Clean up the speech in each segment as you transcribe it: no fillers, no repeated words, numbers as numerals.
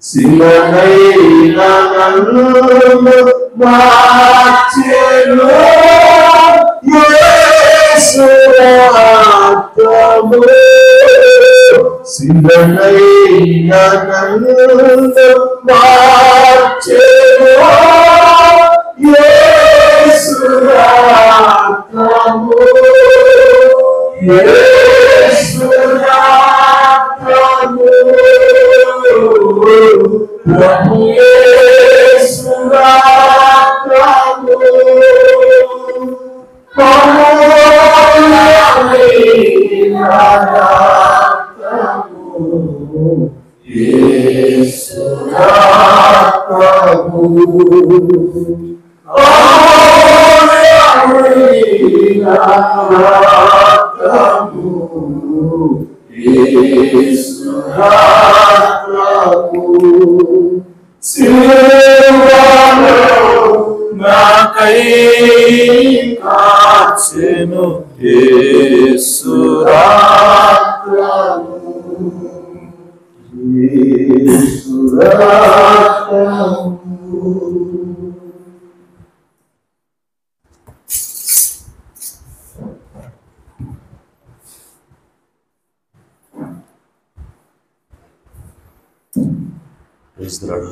శిలనైనా నన్ను మార్చెను యేసు రక్తము. శిలనైనా నన్ను మార్చెను యేసు రక్తము. యేసు రక్తము. ప్రభు యేసు రక్తము అమూల్యమైన రక్తము. యేసు రక్తము అమూల్యమైన రక్తము. యేసు రక్తము సిలువలో నాకై కార్చెను యేసు రక్తము. యేసు రక్తము.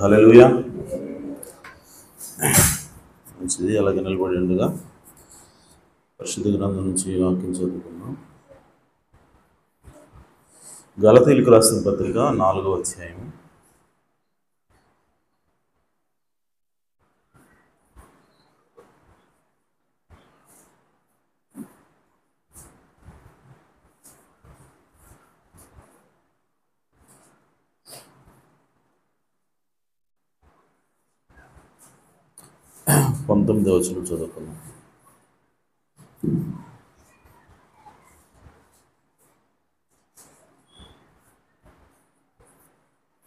హల్లెలూయా. మంచిది. అలాగే నిలబడి ఉండగా పరిశుద్ధ గ్రంథం నుంచి వాక్యం చదువుకున్నాం. గలతీయులకు రాసిన పత్రిక 4వ అధ్యాయం. పంతొమ్మిదవ వచనం చదువుకున్నాం.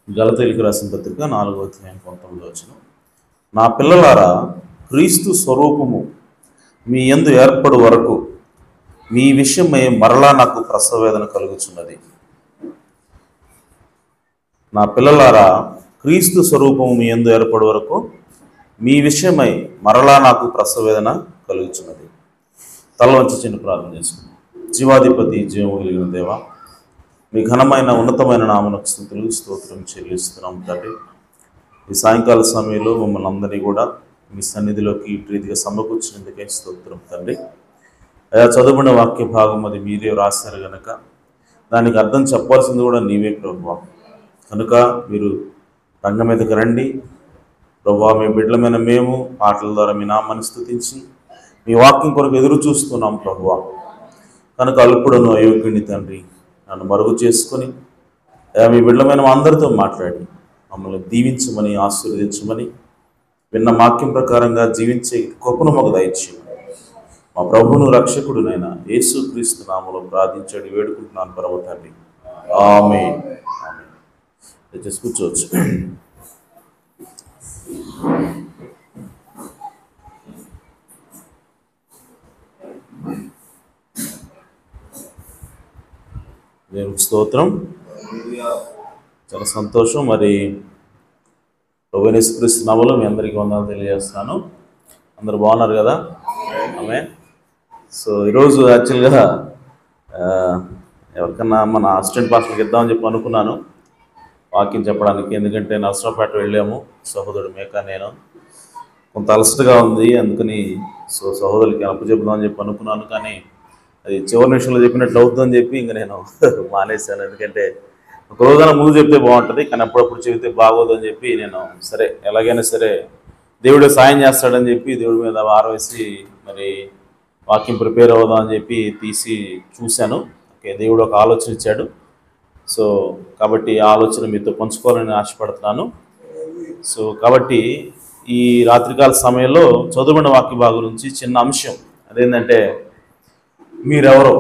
గలతీయులకు రాసిన పత్రిక 4వ అధ్యాయం 19వ వచనం. నా పిల్లలారా, క్రీస్తు స్వరూపము మీ యందు ఏర్పడు వరకు మీ విషయమై మరలా నాకు ప్రసవేదన కలుగుచున్నది. నా పిల్లలారా, క్రీస్తు స్వరూపము మీ యందు ఏర్పడు వరకు మీ విషయమై మరలా నాకు ప్రసవేదన కలుగుచున్నది. తల వంచి చిన్న ప్రార్థన చేసుకున్నాం. జీవాధిపతి, జీవము కలిగిన దేవ, మీ ఘనమైన ఉన్నతమైన నామమునకు స్తుతులు స్తోత్రం చెల్లిస్తున్నాం తండ్రి. ఈ సాయంకాల సమయంలో మమ్మల్ని అందరినీ కూడా మీ సన్నిధిలోకి ఈ ప్రీతిగా సమకూర్చినందుకే స్తోత్రం తండ్రి. అయా, చదువుకున్న వాక్య భాగం అది మీరే రాశారు కనుక దానికి అర్థం చెప్పాల్సింది కూడా నీవే ప్రభువా. కనుక మీరు రంగం మీదకి రండి ప్రభువా. మీ బిడ్డలమైన మేము పాటల ద్వారా మీ నామాన్ని స్తుతించి మీ వాక్యం కొరకు ఎదురు చూస్తున్నాం ప్రభువా. కనుక అల్పుడను అయోగ్యుని తండ్రి, నన్ను మరుగు చేసుకొని మీ బిడ్డలమైన అందరితో మాట్లాడి మమ్మల్ని దీవించమని ఆశీర్వదించమని, విన్న వాక్యం ప్రకారంగా జీవించే కృపను మాకు దయచేయమని మా ప్రభువును రక్షకుడునైనా యేసుక్రీస్తు నామములో ప్రార్థించండి వేడుకుంటున్నాను పరమ తండ్రి. ఆమేన్. దయచేసి కూర్చోవచ్చు. దేవునికి స్తోత్రం. చాలా సంతోషం. మరి ప్రభువైన యేసుక్రీస్తు నామములో మీ అందరికీ వందనాలు తెలియజేస్తాను. అందరూ బాగున్నారు కదా? ఆమేన్. సో ఈరోజు యాక్చువల్గా ఎవరికన్నా మన అసిస్టెంట్ పాస్టర్కి ఇద్దామని చెప్పి అనుకున్నాను వాక్యం చెప్పడానికి. ఎందుకంటే నర్సరావుపేట వెళ్ళాము, సహోదరుడు మేక నేను. కొంత అలసటగా ఉంది, అందుకని సహోదరులకి అప్పచెప్దామని చెప్పి అనుకున్నాను. కానీ అది చివరి నిమిషంలో చెప్పినట్లు అవుతుందని చెప్పి ఇంక నేను మానేశాను. ఎందుకంటే ఒక రోజున ముందు చెప్తే బాగుంటుంది, కానీ అప్పుడప్పుడు చెబితే బాగోదు అని చెప్పి నేను సరే ఎలాగైనా సరే దేవుడే సాయం చేస్తాడని చెప్పి దేవుడి మీద వారవేసి మరి వాక్యం ప్రిపేర్ అవుదాం అని చెప్పి తీసి చూశాను. ఓకే, ఓకే, దేవుడు ఒక ఆలోచన ఇచ్చాడు. సో కాబట్టి ఆ ఆలోచన మీతో పంచుకోవాలని ఆశపడుతున్నాను. సో కాబట్టి ఈ రాత్రికాల సమయంలో చదువుకున్న వాక్య భాగం నుంచి చిన్న అంశం అదేంటంటే మీరెవరు.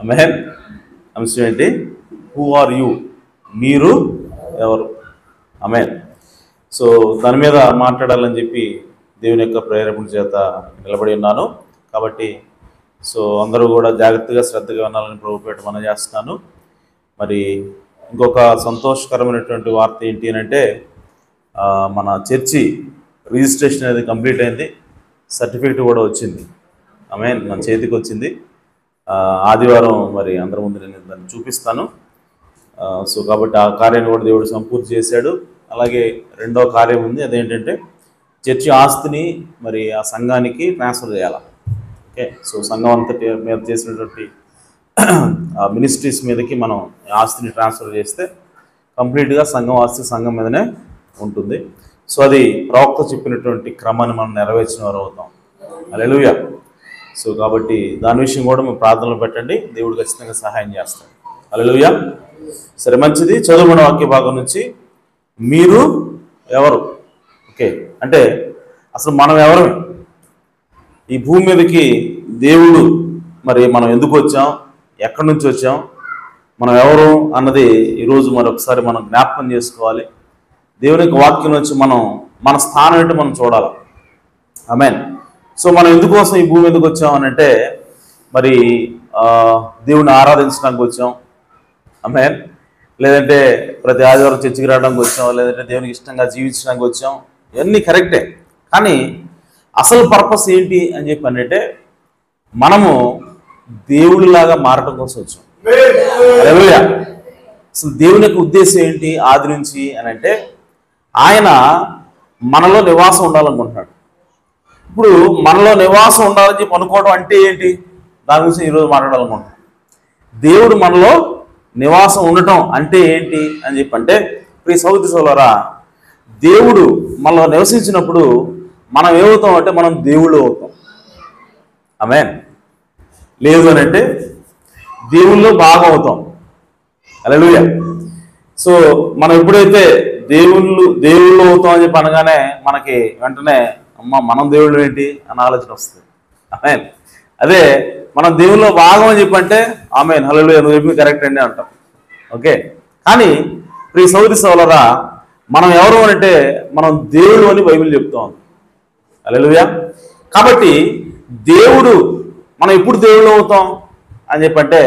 ఆమేన్. అంశం ఏంటి? హూ ఆర్ యూ, మీరు ఎవరు. ఆమేన్. సో దాని మీద మాట్లాడాలని చెప్పి దేవుని యొక్క ప్రేరేపణ చేత నిలబడి ఉన్నాను. కాబట్టి సో అందరూ కూడా జాగ్రత్తగా శ్రద్ధగా వినాలని ప్రభుపేట మనం చేస్తున్నాను. మరి ఇంకొక సంతోషకరమైనటువంటి వార్త ఏంటి అని అంటే మన చర్చి రిజిస్ట్రేషన్ అనేది కంప్లీట్ అయింది. సర్టిఫికెట్ కూడా వచ్చింది. ఆమేన్. మన చేతికి వచ్చింది. ఆదివారం మరి అందరి ముందు నేను దాన్ని చూపిస్తాను. సో కాబట్టి ఆ కార్యాన్ని కూడా దేవుడు సంపూర్తి చేశాడు. అలాగే రెండో కార్యం ఉంది, అదేంటంటే చర్చి ఆస్తిని మరి ఆ సంఘానికి ట్రాన్స్ఫర్ చేయాలి. ఓకే, సో సంఘం అంతటి మీద చేసినటువంటి మినిస్ట్రీస్ మీదకి మనం ఆస్తిని ట్రాన్స్ఫర్ చేస్తే కంప్లీట్గా సంఘం ఆస్తి సంఘం మీదనే ఉంటుంది. సో అది ప్రవక్త చెప్పినటువంటి క్రమాన్ని మనం నెరవేర్చిన వారు అవుతాం. హల్లెలూయా. సో కాబట్టి దాని విషయం కూడా మేము ప్రార్థనలు పెట్టండి, దేవుడు ఖచ్చితంగా సహాయం చేస్తాడు. హల్లెలూయా. సరే, మంచిది. చదువుకున్న వాక్య భాగం నుంచి మీరు ఎవరు. ఓకే, అంటే అసలు మనం ఎవరు? ఈ భూమి మీదకి దేవుడు మరి మనం ఎందుకు వచ్చాం, ఎక్కడి నుంచి వచ్చాం, మనం ఎవరు అన్నది ఈరోజు మరొకసారి మనం జ్ఞాపకం చేసుకోవాలి. దేవుని యొక్క వాక్యం నుంచి మనం మన స్థానం ఏంటో మనం చూడాలి. ఆమేన్. సో మనం ఎందుకోసం ఈ భూమి మీదకి వచ్చాం అని అంటే మరి దేవుని ఆరాధించడానికి వచ్చాం. ఆమేన్. లేదంటే ప్రతి ఆదివారం చర్చికి రావడానికి వచ్చాం, లేదంటే దేవునికి ఇష్టంగా జీవించడానికి వచ్చాం. ఇవన్నీ కరెక్టే. కానీ అసలు పర్పస్ ఏంటి అని చెప్పి అంటే మనము దేవుడిలాగా మారడం కోసం వచ్చాం. హల్లెలూయా. అసలు దేవుని యొక్క ఉద్దేశం ఏంటి ఆది నుంచి అని అంటే ఆయన మనలో నివాసం ఉండాలనుకుంటున్నాడు. ఇప్పుడు మనలో నివాసం ఉండాలని చెప్పి అనుకోవడం అంటే ఏంటి, దాని గురించి ఈరోజు మాట్లాడాలనుకుంటున్నాం. దేవుడు మనలో నివాసం ఉండటం అంటే ఏంటి అని చెప్పి అంటే ప్రియ సహోదరి సోదరులారా, దేవుడు మనలో నివసించినప్పుడు మనం ఏమవుతాం అంటే మనం దేవుళ్ళు అవుతాం. ఆమేన్. లేదు అని అంటే దేవుళ్ళో భాగం అవుతాం. హల్లెలూయా. సో మనం ఎప్పుడైతే దేవుళ్ళు అవుతాం అని చెప్పి అనగానే మనకి వెంటనే అమ్మ మనం దేవుళ్ళు ఏంటి అన్న ఆలోచన వస్తుంది. ఆమేన్. అదే మనం దేవుళ్ళో భాగం అని చెప్పంటే ఆమేన్, హల్లెలూయా, నువ్వు చెప్పింది కరెక్ట్ అండి అంటాం. ఓకే, కానీ ప్రియ సహోదరి సోదరులారా, మనం ఎవరు అని అంటే మనం దేవుడు అని బైబిల్ చెప్తాం. హల్లెలూయా. కాబట్టి దేవుడు మనం ఎప్పుడు దేవుళ్ళు అవుతాం అని చెప్పంటే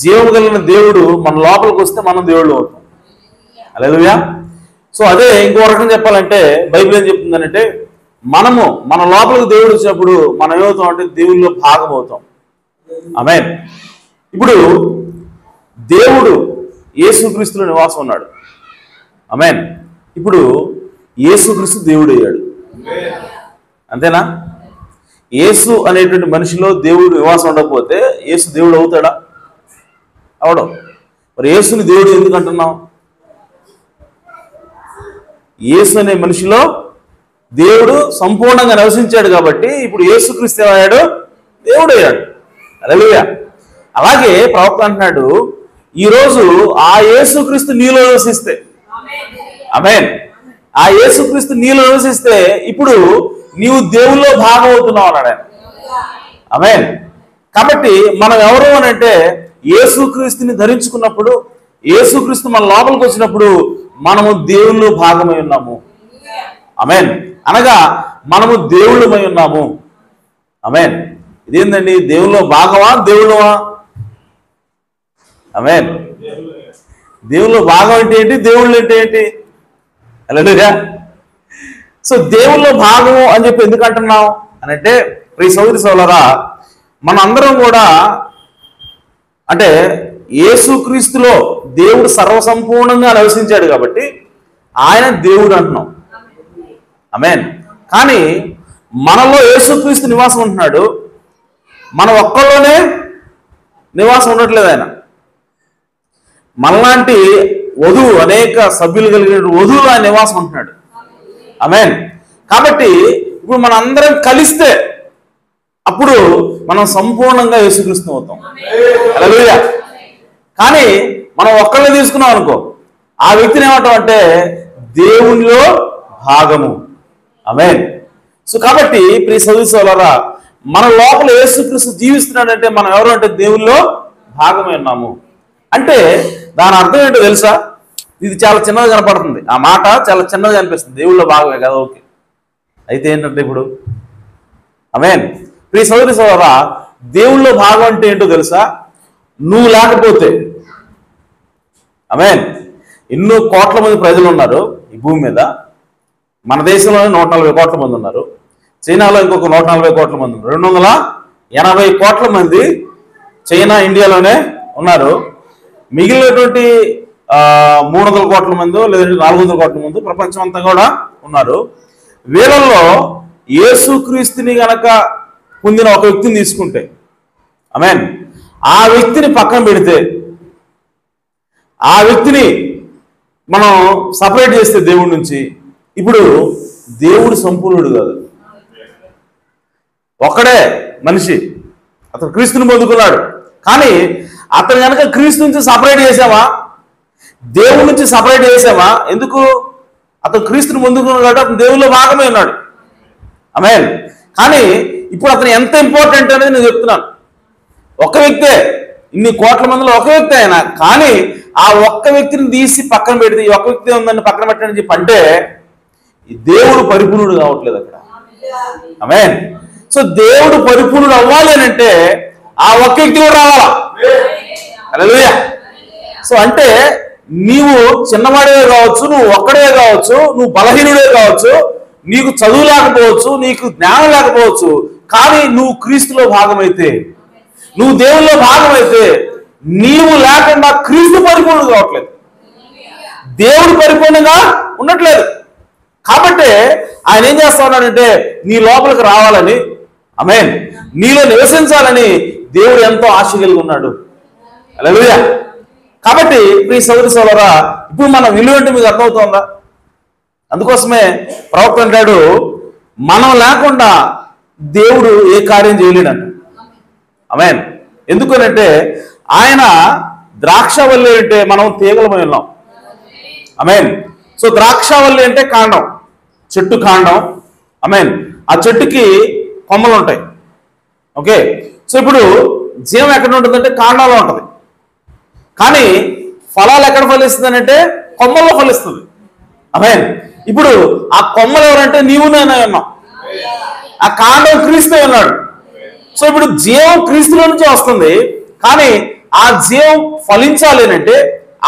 జీవము కలిగిన దేవుడు మన లోపలికి వస్తే మనం దేవుళ్ళు అవుతాం. హల్లెలూయా. సో అదే ఇంకో రకంగా చెప్పాలంటే బైబిల్ ఏం చెప్తుందనంటే మనము మన లోపలికి దేవుడు వచ్చినప్పుడు మనం ఏమవుతాం అంటే దేవుళ్ళలో భాగం అవుతాం. ఆమేన్. ఇప్పుడు దేవుడు యేసుక్రీస్తులో నివాసం ఉన్నాడు. ఆమేన్. ఇప్పుడు యేసుక్రీస్తు దేవుడు అయ్యాడు. అంతేనా? యేసు అనేటువంటి మనిషిలో దేవుడు నివాసం ఉండకపోతే యేసు దేవుడు అవుతాడా? అవడం. మరి యేసుని దేవుడు ఎందుకు అంటున్నాం? యేసు అనే మనిషిలో దేవుడు సంపూర్ణంగా నివసించాడు కాబట్టి ఇప్పుడు యేసుక్రీస్తు ఏమయ్యాడు? దేవుడు అయ్యాడు. హల్లెలూయా. అలాగే ప్రవక్త అంటున్నాడు, ఈరోజు ఆ యేసుక్రీస్తు నీలో నివసిస్తే, ఆమేన్, ఆ యేసుక్రీస్తు నీలో నివసిస్తే ఇప్పుడు నీవు దేవుల్లో భాగం అవుతున్నావు అన్నాడు ఆయన. ఆమేన్. కాబట్టి మనం ఎవరు అని అంటే యేసుక్రీస్తుని ధరించుకున్నప్పుడు, యేసుక్రీస్తు మన లోపలికి వచ్చినప్పుడు మనము దేవుళ్ళు భాగమై ఉన్నాము. ఆమేన్. అనగా మనము దేవుళ్ళమై ఉన్నాము. ఆమేన్. ఇదేందండి, దేవుల్లో భాగమా దేవుళ్ళమా? ఆమేన్. దేవుల్లో భాగం అంటే ఏంటి, దేవుళ్ళు అంటే ఏంటి? హల్లెలూయా. సో దేవుల్లో భాగము అని చెప్పి ఎందుకు అంటున్నాం అని అంటే ప్రియ సహోదరి సోదరులారా, మన అందరం కూడా అంటే యేసుక్రీస్తులో దేవుడు సర్వసంపూర్ణంగా నివసించాడు కాబట్టి ఆయన దేవుడు అంటున్నాం. ఆమేన్. కానీ మనలో యేసుక్రీస్తు నివాసం ఉంటున్నాడు, మన ఒక్కళ్ళలోనే నివాసం ఉండట్లేదు ఆయన. మనలాంటి వధువు, అనేక సభ్యులు కలిగిన వధువులు ఆయన నివాసం ఉంటున్నాడు. ఆమేన్. కాబట్టి ఇప్పుడు మన అందరం కలిస్తే అప్పుడు మనం సంపూర్ణంగా యేసుక్రీస్తు అవుతాం. హల్లెలూయా. కానీ మనం ఒక్కళ్ళే తీసుకున్నాం అనుకో, ఆ వ్యక్తిని ఏమంటాం అంటే దేవునిలో భాగము. ఆమేన్. సో కాబట్టి ప్రియ సోదరులారా, మన లోపల యేసుక్రీస్తు జీవిస్తున్నాడంటే మనం ఎవరు అంటే దేవునిలో భాగమై ఉన్నాము. అంటే దాని అర్థం ఏంటో తెలుసా? ఇది చాలా చిన్నగా కనపడుతుంది, ఆ మాట చాలా చిన్నగా అనిపిస్తుంది, దేవుళ్ళో భాగమే కదా, ఓకే. అయితే ఏంటంటే ఇప్పుడు ఆమేన్. ప్రియ సోదరులారా, దేవుళ్ళో భాగం అంటే ఏంటో తెలుసా? నువ్వు లేకపోతే, ఆమేన్, ఎన్నో కోట్ల మంది ప్రజలు ఉన్నారు ఈ భూమి మీద. మన దేశంలోనే 140 కోట్ల మంది ఉన్నారు, చైనాలో ఇంకొక 140 కోట్ల మంది ఉన్నారు, 280 కోట్ల మంది చైనా ఇండియాలోనే ఉన్నారు. మిగిలినటువంటి 300 కోట్ల మంది లేదంటే 400 కోట్ల మంది ప్రపంచం అంతా కూడా ఉన్నారు. వీళ్ళల్లో యేసుక్రీస్తుని గనక పొందిన ఒక వ్యక్తిని తీసుకుంటే, ఆమేన్, ఆ వ్యక్తిని పక్కన పెడితే, ఆ వ్యక్తిని మనం సపరేట్ చేస్తే దేవుడి నుంచి, ఇప్పుడు దేవుడు సంపూర్ణుడు కాదు, ఒక్కడే మనిషి, అతను క్రీస్తుని పొందుకున్నాడు. కానీ అతను కనుక క్రీస్తు నుంచి సపరేట్ చేసామా, దేవుడి నుంచి సపరేట్ చేసామా? ఎందుకు? అతను క్రీస్తుని పొందుకున్నాడు కాబట్టి అతను దేవుల్లో భాగమే ఉన్నాడు. ఆమేన్. కానీ ఇప్పుడు అతను ఎంత ఇంపార్టెంట్ అనేది నేను చెప్తున్నాను. ఒక్క వ్యక్తే, ఇన్ని కోట్ల మందిలో ఒక వ్యక్తి అయినా, కానీ ఆ ఒక్క వ్యక్తిని తీసి పక్కన పెడితే, ఈ ఒక్క వ్యక్తి ఉందని పక్కన పెట్టని చెప్పి అంటే దేవుడు పరిపూర్ణుడు కావట్లేదు అక్కడ. ఆమేన్. సో దేవుడు పరిపూర్ణుడు అవ్వాలి అని అంటే ఆ ఒక్క వ్యక్తి కూడా రావాలా. హల్లెలూయా. సో అంటే నీవు చిన్నవాడే కావచ్చు, నువ్వు ఒక్కడే కావచ్చు, నువ్వు బలహీనుడే కావచ్చు, నీకు చదువు లేకపోవచ్చు, నీకు జ్ఞానం లేకపోవచ్చు, కానీ నువ్వు క్రీస్తులో భాగమైతే, నువ్వు దేవుల్లో భాగమైతే, నీవు లేకుండా క్రీస్తు పరిపూర్ణుడు కావట్లేదు, దేవుడు పరిపూర్ణంగా ఉండట్లేదు. కాబట్టి ఆయన ఏం చేస్తా ఉన్నాడంటే నీ లోపలికి రావాలని, ఆమేన్, నీలో నివసించాలని దేవుడు ఎంతో ఆశ కలిగి ఉన్నాడు. హల్లెలూయా. కాబట్టి ప్రియ సోదరులారా, ఇప్పుడు మన విలువ అంటే మీకు అర్థమవుతుందా? అందుకోసమే ప్రవక్త అంటాడు, మనం లేకుండా దేవుడు ఏ కార్యం చేయలేడంట. ఆమేన్. ఎందుకనంటే ఆయన ద్రాక్షవల్లి అంటే మనం తీగలమై ఉన్నాం. ఆమేన్. సో ద్రాక్షవల్లి అంటే కాండం, చెట్టు కాండం. ఆమేన్. ఆ చెట్టుకి కొమ్మలు ఉంటాయి. ఓకే. సో ఇప్పుడు జీవం ఎక్కడ ఉంటుందంటే కాండంలో ఉంటుంది, కానీ ఫలాలు ఎక్కడ ఫలిస్తుంది అంటే కొమ్మల్లో ఫలిస్తుంది. ఆమేన్. ఇప్పుడు ఆ కొమ్మలు ఎవరంటే నీవు నేనే ఉన్నాం, ఆ కాండం క్రీస్తు ఉన్నాడు. సో ఇప్పుడు జీవం క్రీస్తులో నుంచి వస్తుంది, కానీ ఆ జీవం ఫలించాలి అంటే,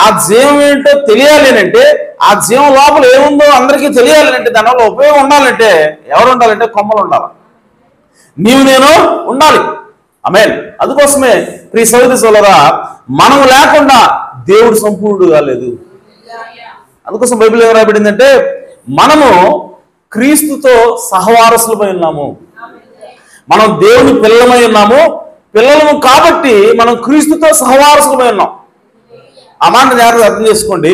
ఆ జీవం ఏంటో తెలియాలి అంటే, ఆ జీవం లోపల ఏముందో అందరికీ తెలియాలి అంటే, దానివల్ల ఉపయోగం ఉండాలంటే ఎవరు ఉండాలంటే కొమ్మలు ఉండాలి, నీవు నేను ఉండాలి. ఆమేన్. అందుకోసమే ప్రియ సోదరులారా, మనం లేకుండా దేవుడు సంపూర్ణుడు కాలేదు. అందుకోసం బైబిల్ ఏం రాయబడిందంటే మనము క్రీస్తుతో సహవారసులమై ఉన్నాము, మనం దేవుని పిల్లలమై ఉన్నాము, పిల్లలము కాబట్టి మనం క్రీస్తుతో సహవారసులమై ఉన్నాం. ఆ మాట జాగ్రత్తగా అర్థం చేసుకోండి.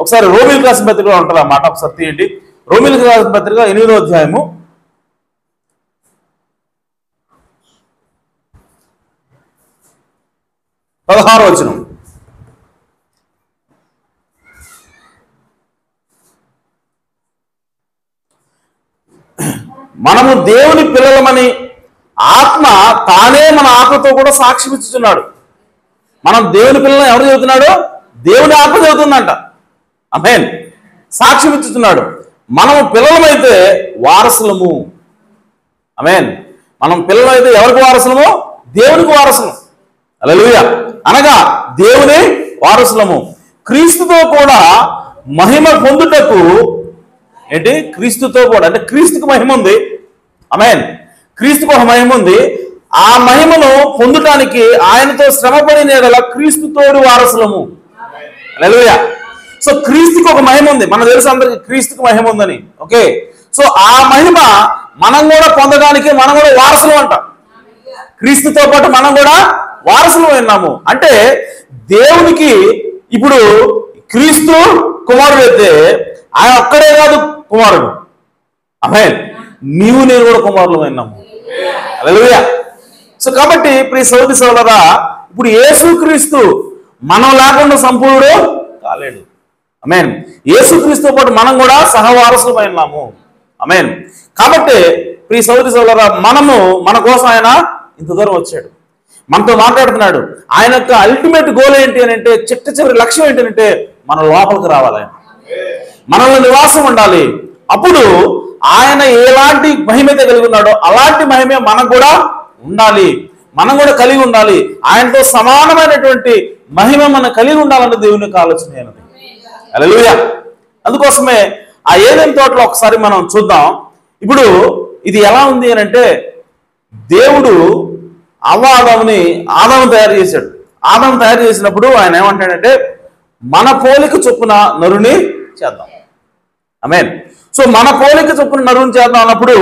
ఒకసారి రోమీయులకు రాసిన పత్రికలో ఉంటుంది ఆ మాట, ఒకసారి తీయండి. రోమీయులకు రాసిన పత్రిక 8వ అధ్యాయము 16వ వచనం. మనము దేవుని పిల్లలమని ఆత్మ తానే మన ఆత్మతో కూడా సాక్ష్యం ఇచ్చుచున్నాడు. మనం దేవుని పిల్లలని ఎవరు చెబుతున్నాడు? దేవుని ఆత్మ చెబుతుందంట. ఆమేన్. సాక్ష్యం ఇచ్చుచున్నాడు. మనము పిల్లలమైతే వారసులము. ఆమేన్. మనం పిల్లలమైతే ఎవరికి వారసులము? దేవునికి వారసులము. హల్లెలూయా. అనగా దేవుని వారసులము. క్రీస్తుతో కూడా మహిమ పొందుటకు, ఏంటి? క్రీస్తుతో కూడా అంటే క్రీస్తుకు మహిమ ఉంది. ఆమేన్. క్రీస్తుకు ఒక మహిమ ఉంది. ఆ మహిమను పొందుటానికి ఆయనతో శ్రమపడిన యెడల క్రీస్తుతోడు వారసులము. హల్లెలూయా. సో క్రీస్తుకు ఒక మహిమ ఉంది, మనకు తెలుసు అందరికి క్రీస్తుకు మహిమ ఉందని. ఓకే. సో ఆ మహిమ మనం కూడా పొందడానికి మనం కూడా వారసులు అంట. క్రీస్తుతో పాటు మనం కూడా వారసులు ఉన్నాము. అంటే దేవునికి ఇప్పుడు క్రీస్తు కుమారుడు అయితే ఆయన ఒక్కడే కాదు కుమారుడు. ఆమేన్. నీవు నేను కూడా కుమారులు అయినాము. హల్లెలూయా. సో కాబట్టి ప్రియ సోదరి సోదరులారా, ఇప్పుడు యేసుక్రీస్తు మనం లేకుండా సంపూర్ణుడు కాలేడు. ఆమేన్. యేసుక్రీస్తుతో పాటు మనం కూడా సహవారసులమైనాము. ఆమేన్. కాబట్టి ప్రియ సోదరి సోదరులారా, మనము మన కోసం ఆయన ఇంత దూరం వచ్చాడు, మనతో మాట్లాడుతున్నాడు. ఆయన యొక్క అల్టిమేట్ గోల్ ఏంటి అని అంటే, చివరి లక్ష్యం ఏంటి అంటే, మన లోపలికి రావాలి, మనలో నివాసం ఉండాలి. అప్పుడు ఆయన ఎలాంటి మహిమైతే కలిగి ఉన్నాడో అలాంటి మహిమే మనకు కూడా ఉండాలి, మనం కూడా కలిగి ఉండాలి. ఆయనతో సమానమైనటువంటి మహిమ మనం కలిగి ఉండాలన్న దేవుని యొక్క ఆలోచన అయినది. హల్లెలూయా. అందుకోసమే ఆ ఏదెన్ తోటలో ఒకసారి మనం చూద్దాం. ఇప్పుడు ఇది ఎలా ఉంది అని అంటే, దేవుడు ఆదాము తయారు చేశాడు. ఆదాము తయారు చేసినప్పుడు ఆయన ఏమంటాడంటే, మన పోలిక చొప్పున నరుని చేద్దాం. ఆమేన్. సో మన పోలిక చొప్పున నరుని చేద్దాం అన్నప్పుడు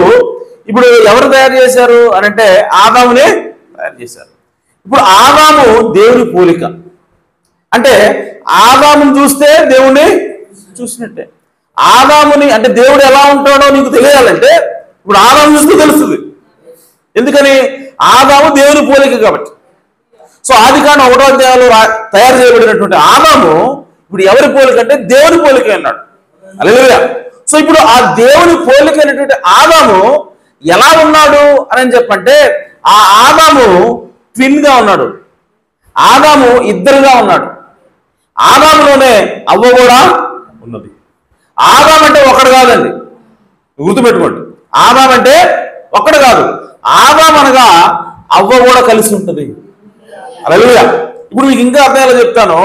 ఇప్పుడు ఎవరు తయారు చేశారు అని అంటే, ఆదామునే తయారు చేశారు. ఇప్పుడు ఆదాము దేవుని పోలిక అంటే, ఆదాముని చూస్తే దేవుణ్ణి చూసినట్టే. ఆదాముని అంటే దేవుడు ఎలా ఉంటాడో నీకు తెలియాలంటే ఇప్పుడు ఆదాము చూస్తే తెలుస్తుంది. ఎందుకని? ఆదాము దేవుని పోలిక కాబట్టి. సో ఆదికాండం 1వ అధ్యాయంలో తయారు చేయబడినటువంటి ఆదాము ఇప్పుడు ఎవరి పోలిక అంటే దేవుని పోలిక అన్నాడు. హల్లెలూయా. సో ఇప్పుడు ఆ దేవుని పోలిక అయినటువంటి ఆదాము ఎలా ఉన్నాడు అని చెప్పంటే, ఆ ఆదాము ట్విన్ గా ఉన్నాడు, ఆదాము ఇద్దరుగా ఉన్నాడు. ఆదాములోనే అవ్వ కూడా ఉన్నది. ఆదాం అంటే ఒకడు కాదండి, గుర్తుపెట్టుకోండి. ఆదాం అంటే ఒక్కడు కాదు, ఆదాం అనగా అవ్వ కూడా కలిసి ఉంటుంది. హల్లెలూయా. ఇప్పుడు మీకు ఇంకా అర్థాలు చెప్తాను.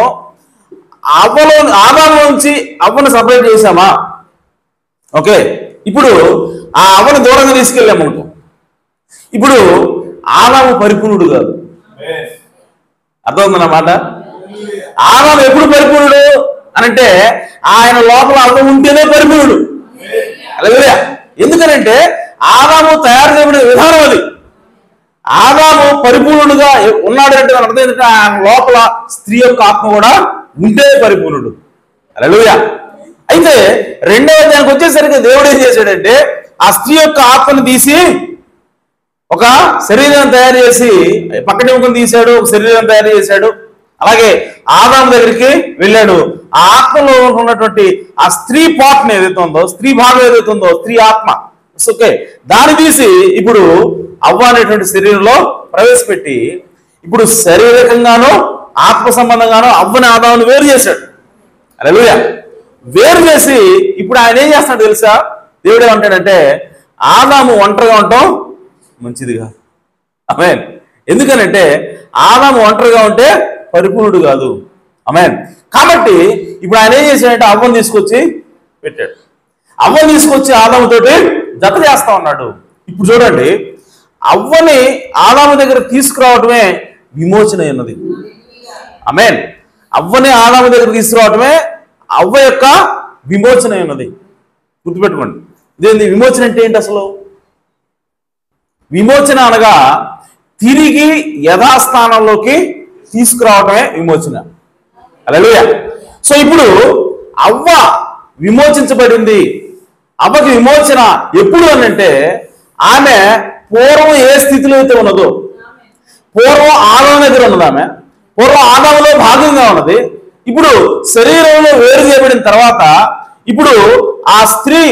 ఆదాము నుంచి అవ్వను సపరేట్ చేశామా? ఓకే. ఇప్పుడు ఆ అవ్వను దూరంగా తీసుకెళ్ళాము. ఇప్పుడు ఆదాము పరిపూర్ణుడు కాదు. అర్థమవుతుందన్నమాట. ఆదాము ఎప్పుడు పరిపూర్ణుడు అనంటే, ఆయన లోపల అవ్వ ఉంటేనే పరిపూర్ణుడు. హల్లెలూయా. ఎందుకనంటే ఆదాము తయారు చేయబడిన విధానం అది. ఆదాము పరిపూర్ణుడుగా ఉన్నాడు అంటే అర్థం ఏంటంటే, ఆయన లోపల స్త్రీ యొక్క ఆత్మ కూడా ఉంటే పరిపూర్ణుడు. హల్లెలూయా. అయితే రెండవ అధ్యాయానికి వచ్చేసరికి దేవుడు ఏం చేశాడంటే, ఆ స్త్రీ యొక్క ఆత్మను తీసి ఒక శరీరం తయారు చేసి, పక్కటి ముఖం తీశాడు, ఒక శరీరం తయారు చేశాడు. అలాగే ఆదాము దగ్గరికి వెళ్ళాడు. ఆ ఆత్మలో ఉన్నటువంటి ఆ స్త్రీ పార్ట్ ఏదైతే ఉందో, స్త్రీ భాగం ఏదైతే ఉందో, స్త్రీ ఆత్మ, ఓకే, దాన్ని తీసి ఇప్పుడు అవ్వ అనేటువంటి శరీరంలో ప్రవేశపెట్టి, ఇప్పుడు శారీరకంగానో ఆత్మ సంబంధంగానో అవ్వని ఆదామును వేరు చేశాడు. హల్లెలూయా. వేరు చేసి ఇప్పుడు ఆయన ఏం చేస్తాడు తెలుసా? దేవుడు ఏమంటాడంటే, ఆదాము ఒంటరిగా ఉండటం మంచిది కాదు. ఆమేన్. ఎందుకనంటే ఆదాము ఒంటరిగా ఉంటే పరిపూర్ణుడు కాదు. ఆమేన్. కాబట్టి ఇప్పుడు ఆయన ఏం చేశాడంటే, అవ్వను తీసుకొచ్చి పెట్టాడు. అవ్వను తీసుకొచ్చి ఆదాముతోటి జత చేస్తా ఉన్నాడు. ఇప్పుడు చూడండి, అవ్వని ఆదాము దగ్గర తీసుకురావటమే విమోచన అన్నది. ఆమేన్. అవ్వని ఆదాము దగ్గర తీసుకురావటమే అవ్వ యొక్క విమోచన అన్నది. గుర్తుపెట్టుకోండి. ఇదేంటి విమోచన అంటే ఏంటి అసలు? విమోచన అనగా తిరిగి యథాస్థానంలోకి తీసుకురావటమే విమోచన. హల్లెలూయా. సో ఇప్పుడు అవ్వ విమోచించబడింది. అవ్వకి విమోచన ఎప్పుడు అని అంటే, ఆమె పూర్వం ఏ స్థితిలో అయితే ఉన్నదో, పూర్వం ఆదాము దగ్గర ఉన్నది, ఆమె పూర్వం ఆదాములో భాగంగా ఉన్నది. ఇప్పుడు శరీరంలో వేరు చేయబడిన తర్వాత ఇప్పుడు ఆ స్త్రీ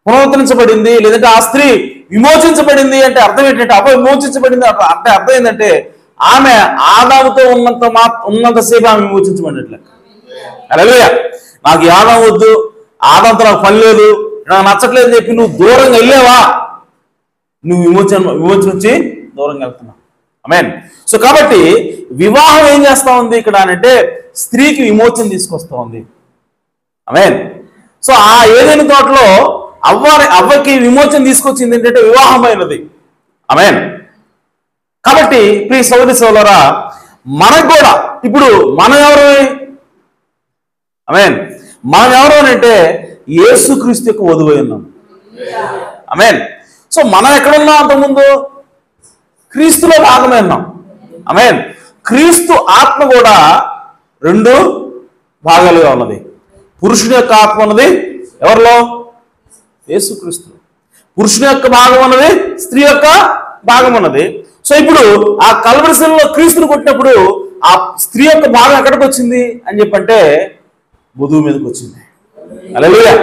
పునరుద్ధరించబడింది, లేదంటే ఆ స్త్రీ విమోచించబడింది. అంటే అర్థం ఏంటంటే, అవ్వ విమోచించబడింది అంటే అర్థం ఏంటంటే, ఆమె ఆదాముతో ఉన్నంతసేపు ఆమె విమోచించబడినట్లే. హల్లెలూయా. నాకు ఈ ఆదాము వద్దు, ఆదాంతో నాకు పని లేదు, నాకు నచ్చట్లేదు అని చెప్పి నువ్వు దూరంగా వెళ్ళావా, నువ్వు విమోచన నుంచి దూరంగా వెళ్తున్నావు. ఆమేన్. సో కాబట్టి వివాహం ఏం చేస్తా ఉంది ఇక్కడ అంటే, స్త్రీకి విమోచన తీసుకొస్తా ఉంది. ఆమేన్. సో ఆ ఏదైనా తోటలో అవ్వకి విమోచన తీసుకొచ్చింది ఏంటంటే వివాహమైనది. ఆమేన్. కాబట్టి ప్రియ సోదరి సోదరులారా, మనకు కూడా ఇప్పుడు మనం ఎవరు? ఆమేన్. మనం ఎవరు అని అంటే యేసుక్రీస్తు యొక్క వధువై ఉన్నాం. ఆమేన్. సో మనం ఎక్కడున్నాం? అంతకుముందు క్రీస్తులో భాగమై ఉన్నాం. ఆమేన్. క్రీస్తు ఆత్మ కూడా రెండు భాగాలుగా ఉన్నది. పురుషుని యొక్క ఆత్మ ఉన్నది ఎవరిలో? యేసుక్రీస్తు. పురుషుని యొక్క భాగం ఉన్నది, స్త్రీ యొక్క భాగం ఉన్నది. సో ఇప్పుడు ఆ కల్వరి శిలువలో క్రీస్తుని కొట్టినప్పుడు ఆ స్త్రీ యొక్క భాగం ఎక్కడికి వచ్చింది అని చెప్పంటే వధువు మీదకి వచ్చింది. హల్లెలూయా.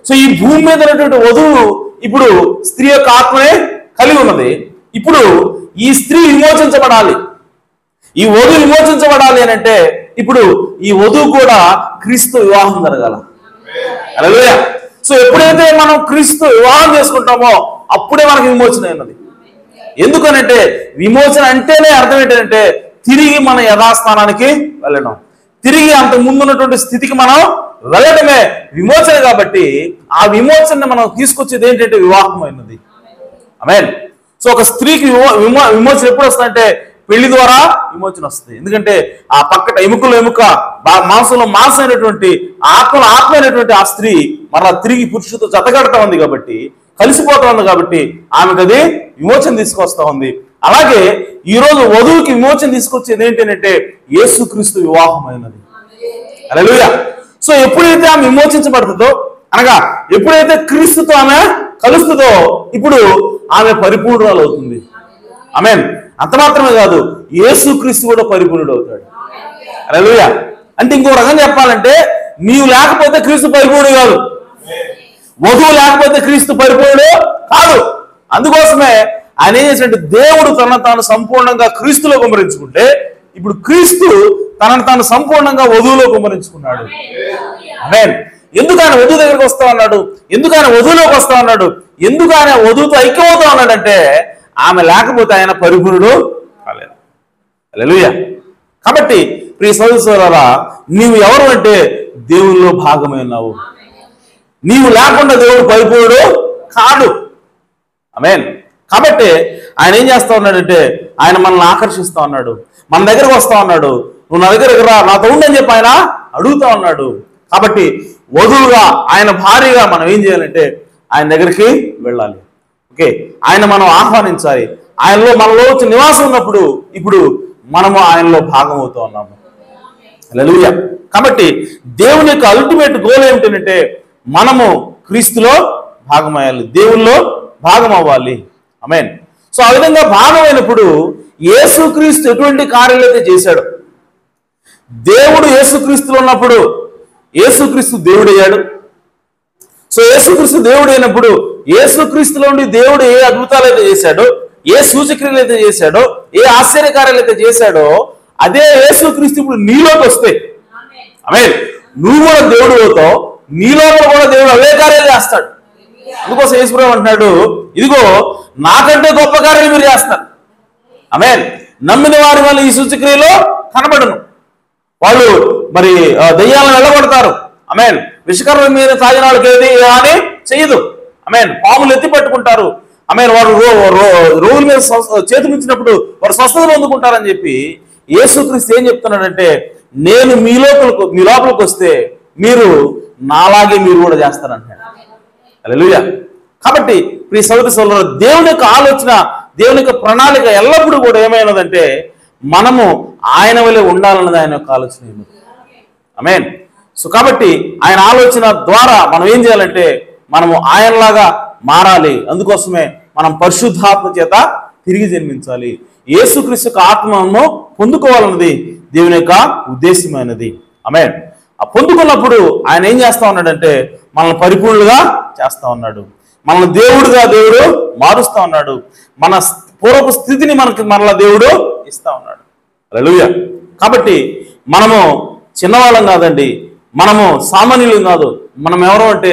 సో ఈ భూమి మీద ఉన్నటువంటి వధువు ఇప్పుడు స్త్రీ యొక్క ఆత్మనే కలిగి ఉన్నది. ఇప్పుడు ఈ స్త్రీ విమోచించబడాలి, ఈ వధువు విమోచించబడాలి అని అంటే ఇప్పుడు ఈ వధువు కూడా క్రీస్తు వివాహం జరగాల. హల్లెలూయా. సో ఎప్పుడైతే మనం క్రీస్తు వివాహం చేసుకుంటామో అప్పుడే మనకి విమోచన అయినది. ఎందుకనంటే విమోచన అంటేనే అర్థం ఏంటంటే తిరిగి మన యథాస్థానానికి వెళ్ళడం, తిరిగి అంత ముందున్నటువంటి స్థితికి మనం వెళ్ళడమే విమోచన. కాబట్టి ఆ విమోచనని మనం తీసుకొచ్చేది ఏంటంటే వివాహం అయినది. ఆమేన్. సో ఒక స్త్రీకి విమోచన ఎప్పుడు వస్తుందంటే పెళ్లి ద్వారా విమోచన వస్తుంది. ఎందుకంటే ఆ పక్కట ఎముకలో ఎముక, మాంసంలో మాంసం అయినటువంటి ఆత్మలో ఆత్మ అయినటువంటి ఆ స్త్రీ మరలా తిరిగి పురుషుడితో జతగడతా ఉంది కాబట్టి, కలిసిపోతా ఉంది కాబట్టి ఆమెకు అది విమోచన తీసుకొస్తా ఉంది. అలాగే ఈ రోజు వధువుకి విమోచన తీసుకొచ్చేది ఏంటంటే యేసుక్రీస్తు వివాహమైనది. హల్లెలూయా. సో ఎప్పుడైతే ఆమె విమోచించబడుతుందో, అనగా ఎప్పుడైతే క్రీస్తుతో ఆమె కలుస్తుందో ఇప్పుడు ఆమె పరిపూర్ణురాలు అవుతుంది. ఆమేన్. అంత మాత్రమే కాదు, యేసుక్రీస్తు కూడా పరిపూర్ణుడు అవుతాడు. హల్లెలూయా. అంటే ఇంకో రకంగా చెప్పాలంటే నీవు లేకపోతే క్రీస్తు పరిపూర్ణుడు కాదు, వధువు లేకపోతే క్రీస్తు పరిపూర్ణుడు కాదు. అందుకోసమే ఆయన ఏం చేసినట్టు దేవుడు తనను తాను సంపూర్ణంగా క్రీస్తులో కుమ్మరించుకుంటే ఇప్పుడు క్రీస్తు తనను తాను సంపూర్ణంగా వధువులో కుమ్మరించుకున్నాడు. ఆమేన్. ఎందుకు ఆయన వధువు దగ్గరికి వస్తా ఉన్నాడు, ఎందుకు ఆయన వధువులోకి వస్తా ఉన్నాడు, ఎందుకు ఆయన వధువుతో ఐక్యమవుతా ఉన్నాడంటే ఆమె లేకపోతే ఆయన పరిపూర్ణుడు కాలేదు. హల్లెలూయా. కాబట్టి ప్రియ సహోదరులారా, నీవు ఎవరు అంటే దేవునిలో భాగమై ఉన్నావు. నీవు లేకుండా దేవుడు పరిపూర్ణుడు కాడు. ఆమేన్. కాబట్టి ఆయన ఏం చేస్తా ఉన్నాడంటే ఆయన మనల్ని ఆకర్షిస్తా ఉన్నాడు, మన దగ్గరకు వస్తా ఉన్నాడు. నువ్వు నా దగ్గరకు రా, నాతో ఉండని చెప్పి ఆయన అడుగుతా ఉన్నాడు. కాబట్టి వధువుగా ఆయన భార్యగా మనం ఏం చేయాలంటే ఆయన దగ్గరికి వెళ్ళాలి. ఓకే, ఆయన మనం ఆహ్వానించాలి. ఆయనలో మనలో వచ్చి నివాసం ఉన్నప్పుడు ఇప్పుడు మనము ఆయనలో భాగం అవుతూ ఉన్నాము. హల్లెలూయా. కాబట్టి దేవుని యొక్క అల్టిమేట్ గోల్ ఏమిటంటే మనము క్రీస్తులో భాగమయ్యాలి, దేవుల్లో భాగం అవ్వాలి. ఆమేన్. సో ఆ విధంగా భాగమైనప్పుడు యేసుక్రీస్తు ఎటువంటి కార్యాలైతే చేశాడు, దేవుడు యేసుక్రీస్తులో ఉన్నప్పుడు యేసుక్రీస్తు దేవుడయ్యాడు. సో యేసుక్రీస్తు దేవుడు అయినప్పుడు యేసుక్రీస్తులో ఉండి దేవుడు ఏ అద్భుతాలు అయితే చేశాడో, ఏ సూచక్రియలు అయితే చేశాడో, ఏ ఆశ్చర్యకార్యాలు అయితే చేశాడో అదే యేసుక్రీస్తు ఇప్పుడు నీలోకి వస్తే ఆమేన్ నువ్వు కూడా దేవుడు అవుతావు, నీలో కూడా దేవుడు అవే కార్యాలు చేస్తాడు. అందుకోసం యేసుప్రభువు అంటున్నాడు, ఇదిగో నాకంటే గొప్ప కార్యాలు మీరు చేస్తారు. ఆమేన్. నమ్మిన వారి వల్ల ఈ సూచక్రియలో కనబడను. వాళ్ళు మరి దెయ్యాలను వెళ్ళగొడతారు. ఆమేన్. విషకర్మ మీద తాగిన వాళ్ళకి ఏది అని చేయదు. ఆమేన్. పాములు ఎత్తి పట్టుకుంటారు. ఆమేన్. వారు రోగుల మీద చేతులించినప్పుడు వారు స్వస్థత పొందుకుంటారని చెప్పి యేసుక్రీస్తు ఏం చెప్తున్నాడంటే నేను మీ లోపలికి వస్తే మీరు నాలాగే మీరు కూడా చేస్తారంటున్నాడు. హల్లెలూయా. కాబట్టి ప్రియ సోదరి సోదరులారా, దేవుని యొక్క ఆలోచన, దేవుని యొక్క ప్రణాళిక ఎల్లప్పుడూ కూడా ఏమైనదంటే మనము ఆయన వలె ఉండాలన్నది ఆయన యొక్క ఆలోచన. ఆమేన్. సో కాబట్టి ఆయన ఆలోచన ద్వారా మనం ఏం చేయాలంటే మనము ఆయనలాగా మారాలి. అందుకోసమే మనం పరిశుద్ధాత్మ చేత తిరిగి జన్మించాలి. యేసుక్రీస్తు యొక్క ఆత్మను పొందుకోవాలన్నది దేవుని యొక్క ఉద్దేశమైనది. ఆమేన్. ఆ పొందుకున్నప్పుడు ఆయన ఏం చేస్తా ఉన్నాడంటే మనల్ని పరిపూర్ణులుగా చేస్తా ఉన్నాడు, మనల్ని దేవుడుగా దేవుడు మారుస్తా ఉన్నాడు, మన పూర్వపు స్థితిని మనకి మరలా దేవుడు ఇస్తా ఉన్నాడు. హల్లెలూయా. కాబట్టి మనము చిన్నవాళ్ళం కాదండి, మనము సామాన్యులం కాదు, మనం ఎవరు అంటే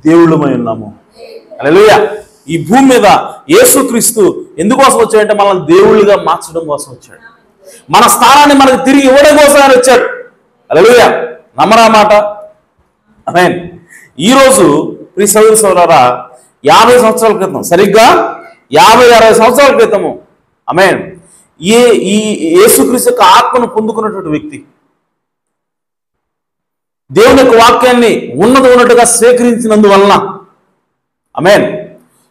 దేవుళ్ళమై ఉన్నాము. హల్లెలూయా. ఈ భూమి మీద యేసుక్రీస్తు ఎందుకోసం వచ్చాడంటే మనల్ని దేవుళ్ళుగా మార్చడం కోసం వచ్చాడు, మన స్థానాన్ని మనకు తిరిగి ఇవ్వడం కోసం ఆయన వచ్చాడు. హల్లెలూయా. నమ్మరా మాట? ఆమేన్. ఈరోజు ప్రియ సోదరి సోదరులారా, 50 సంవత్సరాల క్రితం, సరిగ్గా 50-60 సంవత్సరాల క్రితము ఆమేన్ ఈ యేసుక్రీస్తు యొక్క ఆత్మను పొందుకున్నటువంటి వ్యక్తి దేవుని యొక్క వాక్యాన్ని ఉన్నట్టుగా స్వీకరించినందువలన ఆమేన్.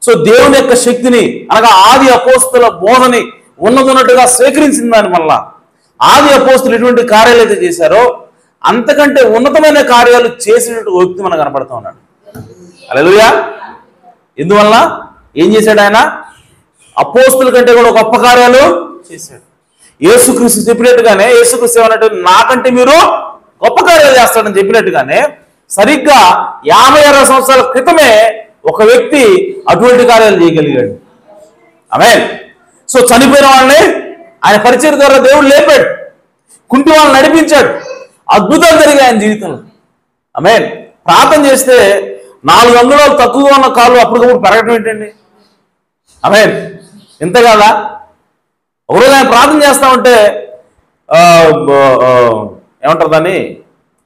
సో దేవుని యొక్క శక్తిని అనగా ఆది అపోస్తుల బోధని ఉన్నట్టుగా స్వీకరించిన దాని వల్ల ఆది అపోస్తులు ఎటువంటి కార్యాలు అయితే చేశారో అంతకంటే ఉన్నతమైన కార్యాలు చేసినటువంటి వ్యక్తి మనకు కనపడుతూ ఉన్నాడు. హల్లెలూయా. ఎందువల్ల ఏం చేశాడు ఆయన? అపోస్తుల కంటే కూడా గొప్ప కార్యాలు చేశాడు. యేసుక్రీస్తు చెప్పినట్టుగానే, యేసుక్రీస్తు ఏమన్నట్టు, నాకంటే మీరు గొప్ప కార్యాలు చేస్తాడని చెప్పినట్టుగానే సరిగ్గా 50-60 సంవత్సరాల క్రితమే ఒక వ్యక్తి అటువంటి కార్యాలు చేయగలిగాడు. ఆమేన్. సో చనిపోయిన వాళ్ళని ఆయన పరిచయం ద్వారా దేవుడు లేపాడు, కుంటి వాళ్ళని నడిపించాడు, అద్భుతాలు జరిగాయి ఆయన జీవితంలో. ఆమేన్. ప్రార్థన చేస్తే 4 అంగుళాలు తక్కువగా ఉన్న కాళ్ళు అప్పటికప్పుడు పెరగటం ఏంటండి? ఆమేన్. ఇంత కాదా? ఒకరోజు ఆయన ప్రార్థన చేస్తా ఉంటే ఏమంటారు దాన్ని,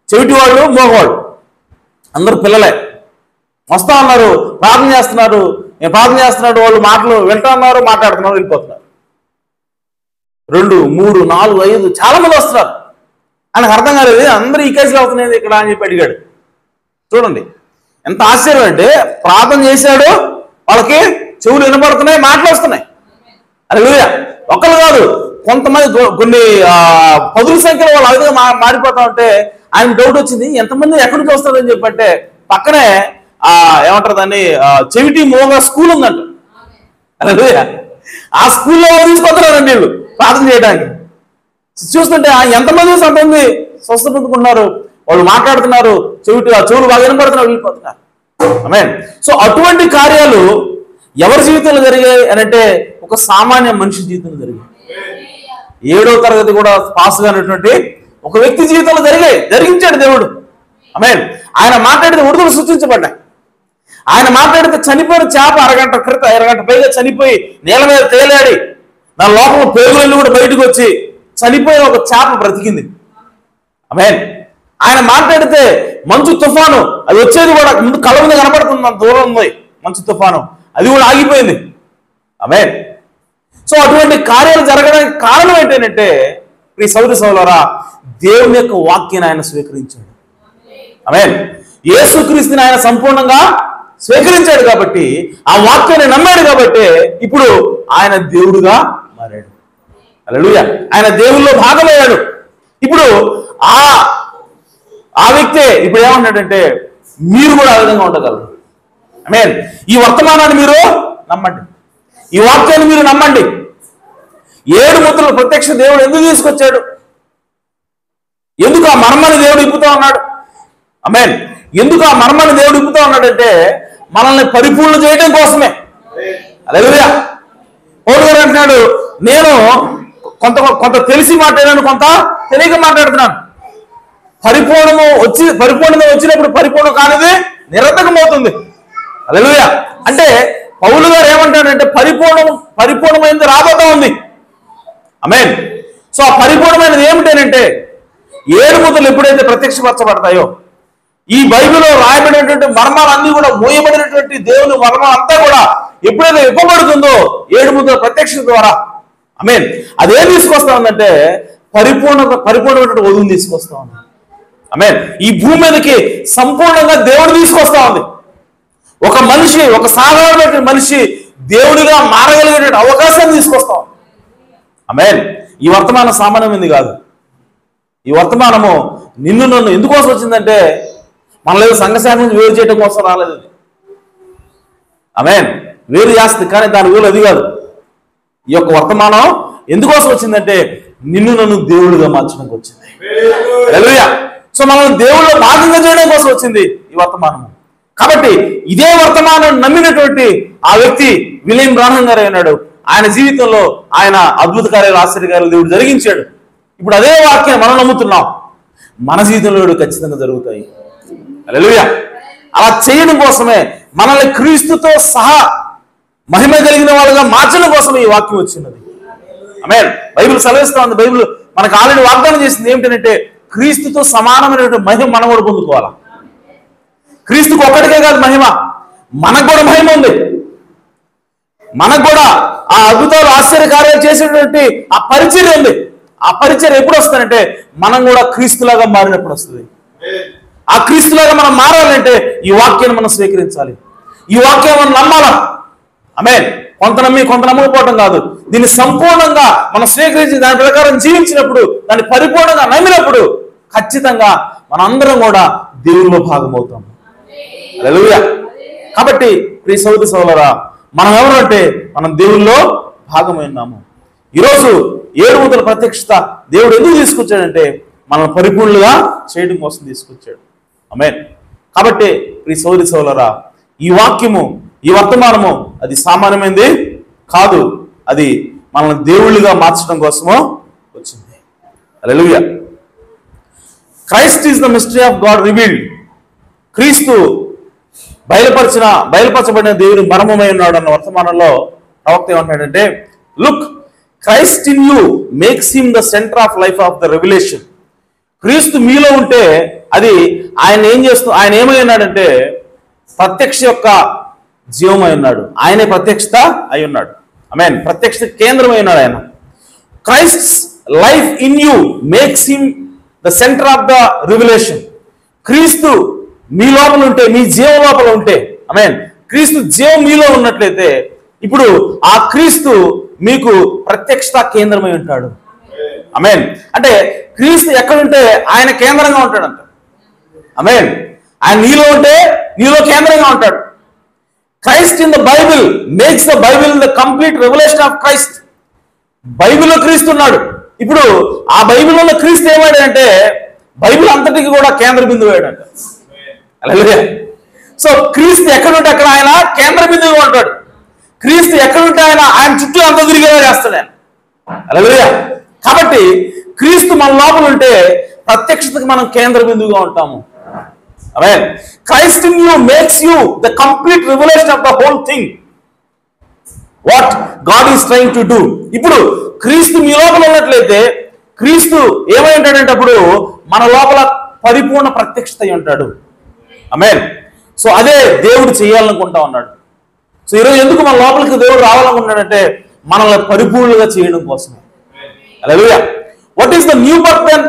చెవిటి వాళ్ళు మోగవాళ్ళు అందరూ పిల్లలే వస్తా ఉన్నారు, ప్రార్థన చేస్తున్నారు. నేను ప్రార్థన చేస్తున్నాడు, వాళ్ళు మాటలు వింటా ఉన్నారు, మాట్లాడుతున్నారు, వెళ్ళిపోతున్నారు. 2, 3, 4, 5 చాలా మంది వస్తున్నారు. ఆయనకు అర్థం కాలేదు, అందరూ ఈ కేసులు అవుతున్నాయి ఇక్కడ అని చెప్పి అడిగాడు. చూడండి ఎంత ఆశ్చర్యం అంటే, ప్రార్థన చేశాడు, వాళ్ళకి చెవులు వినపడుతున్నాయి, మాటలు వస్తున్నాయి. హల్లెలూయా. ఒక్కరు కాదు, కొంతమంది కొన్ని 10ల సంఖ్యలో వాళ్ళు అదిగా మారిపోతా ఉంటే ఆయన డౌట్ వచ్చింది, ఎంతమంది ఎక్కడి నుంచి వస్తారని చెప్పంటే పక్కనే ఏమంటారు దాన్ని, చెవిటి మోగ స్కూల్ ఉందంట. హల్లెలూయా. ఆ స్కూల్లో తీసుకొస్తున్నారండి వీళ్ళు ప్రార్థన చేయడానికి. చూస్తుంటే ఎంతమంది అంతమంది స్వస్థ పొందుకుంటున్నారు, వాళ్ళు మాట్లాడుతున్నారు, చెవులు బాగా వినపడుతున్నారు, వెళ్ళిపోతున్నారు. ఆమేన్. సో అటువంటి కార్యాలు ఎవరి జీవితంలో జరిగాయి అని అంటే, ఒక సామాన్య మనిషి జీవితంలో జరిగాయి. 7వ తరగతి కూడా పాస్ కానటువంటి ఒక వ్యక్తి జీవితంలో జరిగించాడు దేవుడు. ఆమేన్. ఆయన మాట్లాడితే ఉడుదలు సృష్టించబడ్డాయి. ఆయన మాట్లాడితే చనిపోయిన చేప అరగంట పైగా చనిపోయి నేల మీద తేలాడి నా లోపల పేగులన్నీ కూడా బయటకు వచ్చి చనిపోయిన ఒక చేప బ్రతికింది. ఆమేన్. ఆయన మాట్లాడితే మంచు తుఫాను, అది వచ్చేది కూడా ముందు కళ్ళ మీద కనపడుతుంది, అంత దూరం ఉంది మంచు తుఫాను, అది కూడా ఆగిపోయింది. ఆమేన్. సో అటువంటి కార్యాలు జరగడానికి కారణం ఏంటంటే, ఈ సౌదరి సోదరులారా, దేవుని యొక్క వాక్యాన్ని ఆయన స్వీకరించాడు. ఆమేన్. యేసుక్రీస్తుని ఆయన సంపూర్ణంగా స్వీకరించాడు కాబట్టి, ఆ వాక్యాన్ని నమ్మాడు కాబట్టి ఇప్పుడు ఆయన దేవుడుగా మారాడు. హల్లెలూయా. ఆయన దేవుల్లో భాగమయ్యాడు. ఇప్పుడు ఆ వ్యక్తే ఇప్పుడు ఏమంటాడంటే, మీరు కూడా ఆ విధంగా ఉండగలరు. ఆమేన్. ఈ వర్తమానాన్ని మీరు నమ్మండి, ఈ వాక్యాన్ని మీరు నమ్మండి. 7 ముద్రలు ప్రత్యక్ష దేవుడు ఎందుకు తీసుకొచ్చాడు? ఎందుకు ఆ మర్మాన్ని దేవుడు ఇప్పుతా ఉన్నాడు? ఆమేన్. ఎందుకు ఆ మర్మాన్ని దేవుడు ఇప్పుతా ఉన్నాడంటే, మనల్ని పరిపూర్ణ చేయడం కోసమే. హల్లెలూయా. పౌలు గారు అంటున్నాడు, నేను కొంత తెలిసి మాట్లాడాను, కొంత తెలియక మాట్లాడుతున్నాను. పరిపూర్ణంగా వచ్చినప్పుడు పరిపూర్ణం కానిది నిరర్థకమవుతుంది. హల్లెలూయా. అంటే పౌలు గారు ఏమంటాడంటే, పరిపూర్ణమైనది రాబోతా ఉంది. ఆమేన్. సో ఆ పరిపూర్ణమైనది ఏమిటంటే, 7 ముద్రలు ఎప్పుడైతే ప్రత్యక్షపరచబడతాయో, ఈ బైబిల్లో రాయబడినటువంటి మర్మాలన్నీ కూడా, మోయబడినటువంటి దేవుని మర్మం అంతా కూడా ఎప్పుడైతే ఇవ్వబడుతుందో 7 ముద్రల ప్రత్యక్షత ద్వారా, ఆమేన్, అదేం తీసుకొస్తా ఉందంటే పరిపూర్ణమైనటువంటి వధువుని తీసుకొస్తా ఉంది. ఆమేన్. ఈ భూమి మీదకి సంపూర్ణంగా దేవుడు తీసుకొస్తా ఉంది. ఒక మనిషి, ఒక సాధారణ మనిషి దేవుడిగా మారగలిగేటువంటి అవకాశాన్ని తీసుకొస్తాం. ఆమేన్. ఈ వర్తమానం సామాన్యమైంది కాదు. ఈ వర్తమానము నన్ను ఎందుకోసం వచ్చిందంటే, మనలేదు సంఘశాఖ నుంచి వేరు చేయడం కోసం రాలేదు. ఆమేన్. వేరు చేస్తుంది, కానీ దాని వేలు అది కాదు. ఈ యొక్క వర్తమానం ఎందుకోసం వచ్చిందంటే, నన్ను దేవుడిగా మార్చడానికి వచ్చింది. హల్లెలూయా. సో మనం దేవుళ్ళో భాగంగా చేయడం కోసం వచ్చింది ఈ వర్తమానము. కాబట్టి ఇదే వర్తమానం నమ్మినటువంటి ఆ వ్యక్తి విలియం బ్రాన్హం గారు అయినాడు. ఆయన జీవితంలో ఆయన అద్భుత కార్యాలు, ఆశ్చర్యకార్యాలు దేవుడు జరిగించాడు. ఇప్పుడు అదే వాక్యాన్ని మనం నమ్ముతున్నాం, మన జీవితంలో ఖచ్చితంగా జరుగుతాయి. హల్లెలూయా. అలా చేయడం కోసమే, మనల్ని క్రీస్తుతో సహా మహిమ కలిగిన వాళ్ళుగా మార్చడం కోసమే ఈ వాక్యం వచ్చినది. ఆమేన్. బైబిల్ సెలవిస్తా ఉంది, బైబిల్ మనకు ఆల్రెడీ వాగ్దానం చేసింది ఏమిటంటే, క్రీస్తుతో సమానమైనటువంటి మహిమ మనం కూడా పొందుకోవాలా. క్రీస్తుకు ఒక్కడికే కాదు మహిమ, మనకు కూడా మహిమ ఉంది. మనకు కూడా ఆ అద్భుతాలు, ఆశ్చర్యకార్యాలు చేసేటువంటి ఆ పరిచర్య ఉంది. ఆ పరిచర్య ఎప్పుడు వస్తుందంటే, మనం కూడా క్రీస్తులాగా మారినప్పుడు వస్తుంది. ఆ క్రీస్తులాగా మనం మారాలంటే ఈ వాక్యాన్ని మనం స్వీకరించాలి, ఈ వాక్యాన్ని మనం నమ్మాలా. ఆమేన్. కొంత నమ్మి కొంత నమ్మకపోవడం కాదు, దీన్ని సంపూర్ణంగా మనం స్వీకరించి దాని ప్రకారం జీవించినప్పుడు, దాన్ని పరిపూర్ణంగా నమ్మినప్పుడు ఖచ్చితంగా మనందరం కూడా దేవుల్లో భాగమవుతాం. హల్లెలూయా. కాబట్టి ప్రియ సోదరి సోదరులారా, మనం ఎవరు అంటే మనం దేవుల్లో భాగమైనాము. ఈరోజు 7 ముద్దల ప్రత్యక్షత దేవుడు ఎందుకు తీసుకొచ్చాడంటే మనం పరిపూర్ణులుగా చేయడం కోసం తీసుకొచ్చాడు. ఆమేన్. కాబట్టి ప్రియ సోదరి సోదరులారా, ఈ వాక్యము, ఈ వర్తమానము అది సామాన్యమైనది కాదు, అది మనల్ని దేవుళ్ళుగా మార్చడం కోసమో వచ్చింది. Hallelujah. Christ is the mystery of God revealed. క్రీస్తు బయలుపరచబడిన దేవుని మర్మమై ఉన్నాడు అన్న వర్తమానంలో ప్రవక్త ఏమంటాడంటే, look, Christ in you makes him the centre of life of the revolution. క్రీస్తు మీలో ఉంటే అది ఆయన ఏమై ఉన్నాడంటే ప్రత్యక్ష యొక్క జీవమై ఉన్నాడు. ఆయనే ప్రత్యక్షత అయి ఉన్నాడు. ఆమేన్. ప్రత్యక్ష కేంద్రమై ఉన్నాడు ఆయన. Christ life in you makes him the centre of the revolution. క్రీస్తు మీ లోపల ఉంటే, మీ జీవం లోపల ఉంటే, ఆమేన్, క్రీస్తు జీవం మీలో ఉన్నట్లయితే ఇప్పుడు ఆ క్రీస్తు మీకు ప్రత్యక్షత కేంద్రమై ఉంటాడు. ఆమేన్. అంటే క్రీస్తు ఎక్కడుంటే ఆయన కేంద్రంగా ఉంటాడంట. ఆమేన్. ఆయన నీలో ఉంటే నీలో కేంద్రంగా ఉంటాడు. Christ in the Bible makes the Bible the complete revolution of Christ. బైబిల్లో క్రీస్తు ఉన్నాడు. ఇప్పుడు ఆ బైబిల్లో ఉన్న క్రీస్తు ఏమాడంటే బైబిల్ అంతటికి కూడా కేంద్ర బిందువు అయ్యాడంట. హల్లెలూయా. సో క్రీస్తు ఎక్కడుంటే అక్కడ ఆయన కేంద్ర బిందువుగా ఉంటాడు. క్రీస్తు ఎక్కడుంటే ఆయన చుట్టూ అంత తిరిగేలా చేస్తాడు ఆయన. హల్లెలూయా. కాబట్టి క్రీస్తు మన లోపల ఉంటే ప్రత్యక్షతకి మనం కేంద్ర బిందువుగా ఉంటాము. Amen. Christ in you makes you the complete revolution of the whole thing what God is trying to do. ఇప్పుడు క్రీస్తు మీ లోపల ఉన్నట్లయితే క్రీస్తు ఏమై ఉంటాడంటే అప్పుడు మన లోపల పరిపూర్ణ ప్రత్యక్షత అయి ఉంటాడు. ఆమేన్. సో అదే దేవుడు చేయాలనుకుంటా ఉన్నాడు. సో ఈరోజు ఎందుకు మన లోపలికి దేవుడు రావాలనుకుంటాడంటే మనల్ని పరిపూర్ణంగా చేయడం కోసమే. Hallelujah. What is the new birth then?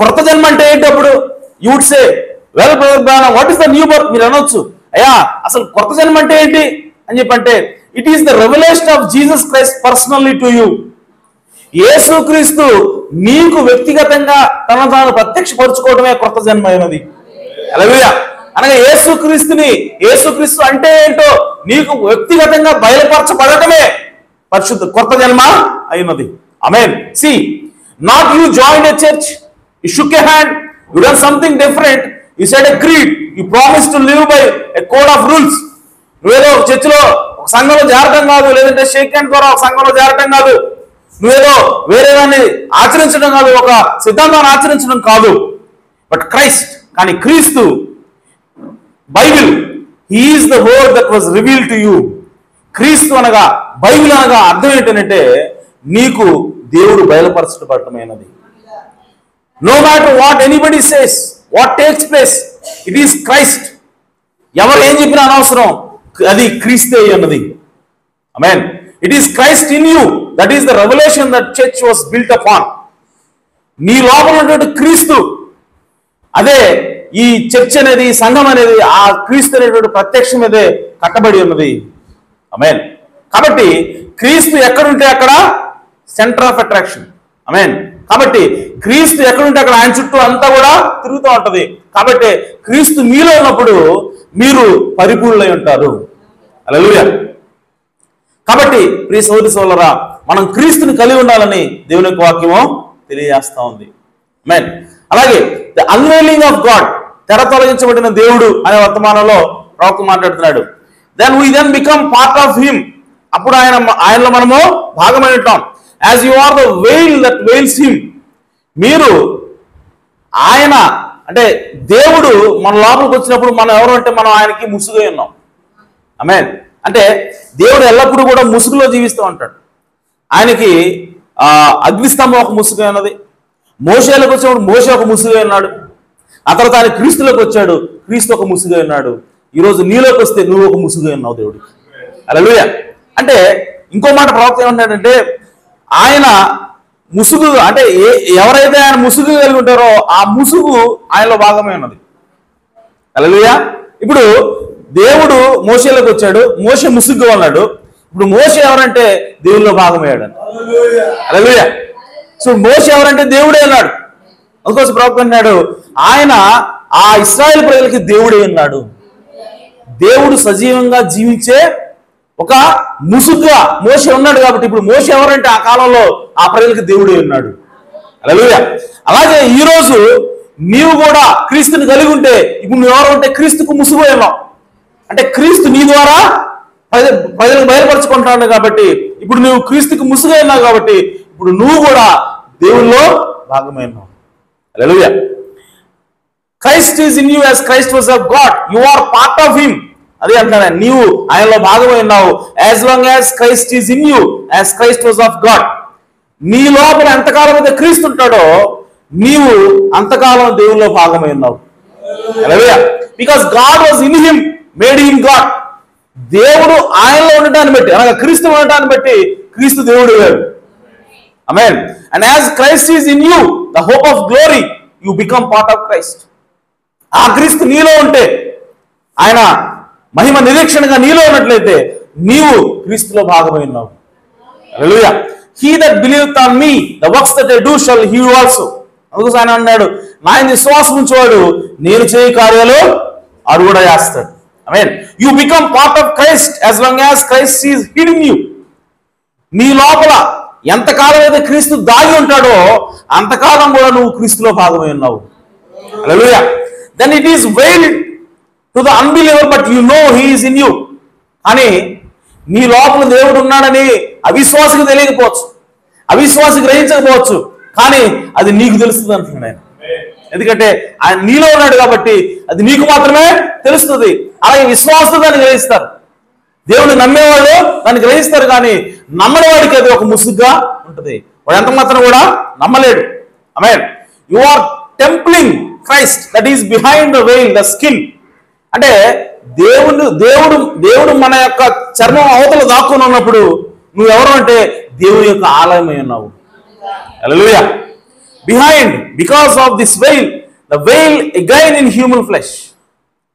కొత్త జన్మ అంటే ఏంటి? అప్పుడు you would say, well brother, what is the new birth? మీరు అనొచ్చు, అయ్యా అసలు కొత్త జన్మ అంటే ఏంటి అని చెప్పంటే, it is the revolution of Jesus Christ personally to you. యేసుక్రీస్తు నీకు వ్యక్తిగతంగా తాను ప్రత్యక్షపరుచుకోవడమే కొత్త జన్మ అయినది. హల్లెలూయా. అనగా యేసుక్రీస్తు అంటే ఏంటో నీకు వ్యక్తిగతంగా బయలుపరచబడటమే పరిశుద్ధ కొత్త జన్మ అయినది. Amen. See, not you join a church, you shook a hand, you done something different, you said a creed, you promise to live by a code of rules. నువ్వేదో ఒక చర్చిలో ఒక సంఘంలో చేరటం కాదు, లేదంటే షేక్ హ్యాండ్ ద్వారా ఒక సంఘంలో చేరటం కాదు, నువ్వేదో వేరే దాన్ని ఆచరించడం కాదు, ఒక సిద్ధాంతాన్ని ఆచరించడం కాదు. బట్ క్రైస్ట్, కానీ క్రీస్తు, Bible, he is the word that was revealed to you. క్రీస్తు అనగా, బైబిల్ అనగా అర్థం ఏంటంటే నీకు దేవుడు బయలుపరచబడటమైనది. No matter what anybody says, what takes place, it is Christ. ఎవరు ఏం చెప్పినా అనవసరం, అది క్రీస్తే అన్నది. Amen. It is Christ in you, that is the revolution that church was built upon. నీ లోపల ఉన్నటువంటి క్రీస్తు, అదే ఈ చర్చ్ అనేది, సంఘం అనేది ఆ క్రీస్తు అనేటువంటి ప్రత్యక్షం మీదే కట్టబడి ఉన్నది. ఆమేన్. కాబట్టి క్రీస్తు ఎక్కడుంటే అక్కడ సెంటర్ ఆఫ్ అట్రాక్షన్. ఆమేన్. కాబట్టి క్రీస్తు ఎక్కడుంటే అక్కడ ఆయన చుట్టూ అంతా కూడా తిరుగుతూ ఉంటది. కాబట్టి క్రీస్తు మీలో ఉన్నప్పుడు మీరు పరిపూర్ణులై ఉంటారు. హల్లెలూయా. కాబట్టి ప్రియ సోదరి సోదరులారా, మనం క్రీస్తుని కలిగి ఉండాలని దేవుని యొక్క వాక్యము తెలియజేస్తా ఉంది. ఆమేన్. అలాగే ద అన్వెయిలింగ్ ఆఫ్ గాడ్, తెర తొలగించబడిన దేవుడు అనే వర్తమానంలో ప్రవక్త మాట్లాడుతున్నాడు. Then we become part of him. అప్పుడు ఆయనలో మనము భాగమై ఉంటాం. As you are the veil that veils him. మీరు ఆయన అంటే దేవుడు మన లోపలికి వచ్చినప్పుడు మనం ఎవరు అంటే మనం ఆయనకి ముసుగై ఉన్నాం. ఆమేన్. అంటే దేవుడు ఎల్లప్పుడూ కూడా ముసుగులో జీవిస్తూ ఉంటాడు. ఆయనకి అగ్నిస్తంభం ఒక ముసుగై ఉన్నది. మోషేలోకి వచ్చినప్పుడు మోషే ఒక ముసుగై ఉన్నాడు. ఆ తర్వాత ఆయన క్రీస్తులోకి వచ్చాడు, క్రీస్తు ఒక ముసుగై ఉన్నాడు. ఈరోజు నీలోకి వస్తే నువ్వు ఒక ముసుగై ఉన్నావు దేవుడికి. హల్లెలూయా. అంటే ఇంకో మాట ప్రవక్త ఏమంటాడంటే, ఆయన ముసుగు అంటే ఎవరైతే ఆయన ముసుగు కలిగి ఉంటారో ఆ ముసుగు ఆయనలో భాగమే ఉన్నది. హల్లెలూయా. ఇప్పుడు దేవుడు మోషేలోకి వచ్చాడు, మోషే ముసుగుగా ఉన్నాడు. ఇప్పుడు మోషే ఎవరంటే దేవుల్లో భాగమయ్యాడు. హల్లెలూయా. సో మోషే ఎవరంటే దేవుడే అన్నాడు. అందుకోసం ప్రవక్త అన్నాడు, ఆయన ఆ ఇశ్రాయేలు ప్రజలకి దేవుడే అన్నాడు. దేవుడు సజీవంగా జీవించే ఒక ముసుగ్గా మోషే ఉన్నాడు. కాబట్టి ఇప్పుడు మోషే ఎవరంటే ఆ కాలంలో ఆ ప్రజలకు దేవుడే ఉన్నాడు. హల్లెలూయా. అలాగే ఈరోజు నీవు కూడా క్రీస్తుని కలిగి ఉంటే ఇప్పుడు నువ్వు ఎవరు అంటే క్రీస్తుకు ముసుగు ఉన్నావు. అంటే క్రీస్తు నీ ద్వారా ప్రజలకు బయలుపరచుకుంటున్నాడు. కాబట్టి ఇప్పుడు నువ్వు క్రీస్తుకు ముసుగు ఉన్నావు. కాబట్టి ఇప్పుడు నువ్వు కూడా దేవుల్లో భాగమైనావు. Hallelujah. Christ is in you as Christ was of God. You are part of him. అదే అంటాను, నీవు ఆయనలో భాగమై ఉన్నావు. As long as Christ is in you as Christ was of God. నీ లోపల ఎంతకాలం అయితే క్రీస్తు ఉంటాడో నీవు అంతకాలం దేవుల్లో భాగమై ఉన్నావు. Hallelujah. Because God was in him made him God. దేవుడు ఆయనలో ఉండటాన్ని బట్టి అనగా క్రీస్తు ఉండటాన్ని బట్టి క్రీస్తు దేవుడు వేరు. Amen. And as Christ is in you the hope of glory, you become part of Christ. ఆ క్రీస్తు నీలో ఉంటే, ఆయన మహిమ నిరీక్షణగా నీలో ఉన్నట్లయితే నీవు క్రీస్తులో భాగమై ఉన్నావు. Hallelujah. He that believeth on me the works that I do shall he do also. అందుకు ఆయన అన్నాడు, నా యందు విశ్వాసం ఉంచేవాడు నేను చేయ కార్యాలు ఆడు కూడా చేస్తాడు. Amen. You become part of Christ as long as Christ is hid in you. నీ లోపల ఎంతకాలం అయితే క్రీస్తు దాగి ఉంటాడో అంతకాలం కూడా నువ్వు క్రీస్తులో భాగమై ఉన్నావు. Hallelujah. Then it is veiled to the unbeliever but you know he is in you. అని నీ లోపల దేవుడు ఉన్నాడని అవిశ్వాసికి తెలియకపోవచ్చు, అవిశ్వాసి గ్రహించకపోవచ్చు, కానీ అది నీకు తెలుస్తుంది అంటున్నాడు ఆయన. ఎందుకంటే ఆయన నీలో ఉన్నాడు కాబట్టి అది నీకు మాత్రమే తెలుస్తుంది. అలాగే విశ్వాసులు దాన్ని గ్రహిస్తారు. దేవుని నమ్మేవాళ్ళు దాన్ని గ్రహిస్తారు, కానీ నమ్మని వాడికి అది ఒక ముసుగ్గా ఉంటుంది. వాడు ఎంత మాత్రం కూడా నమ్మలేడు. Amen. You are templing Christ that is behind the veil the skin. అంటే దేవుడు మన యొక్క చర్మం అవతల దాక్కుని ఉన్నప్పుడు నువ్వెవరు అంటే దేవుని యొక్క ఆలయమై ఉన్నావు. Hallelujah. Behind because of this veil the veil again in human flesh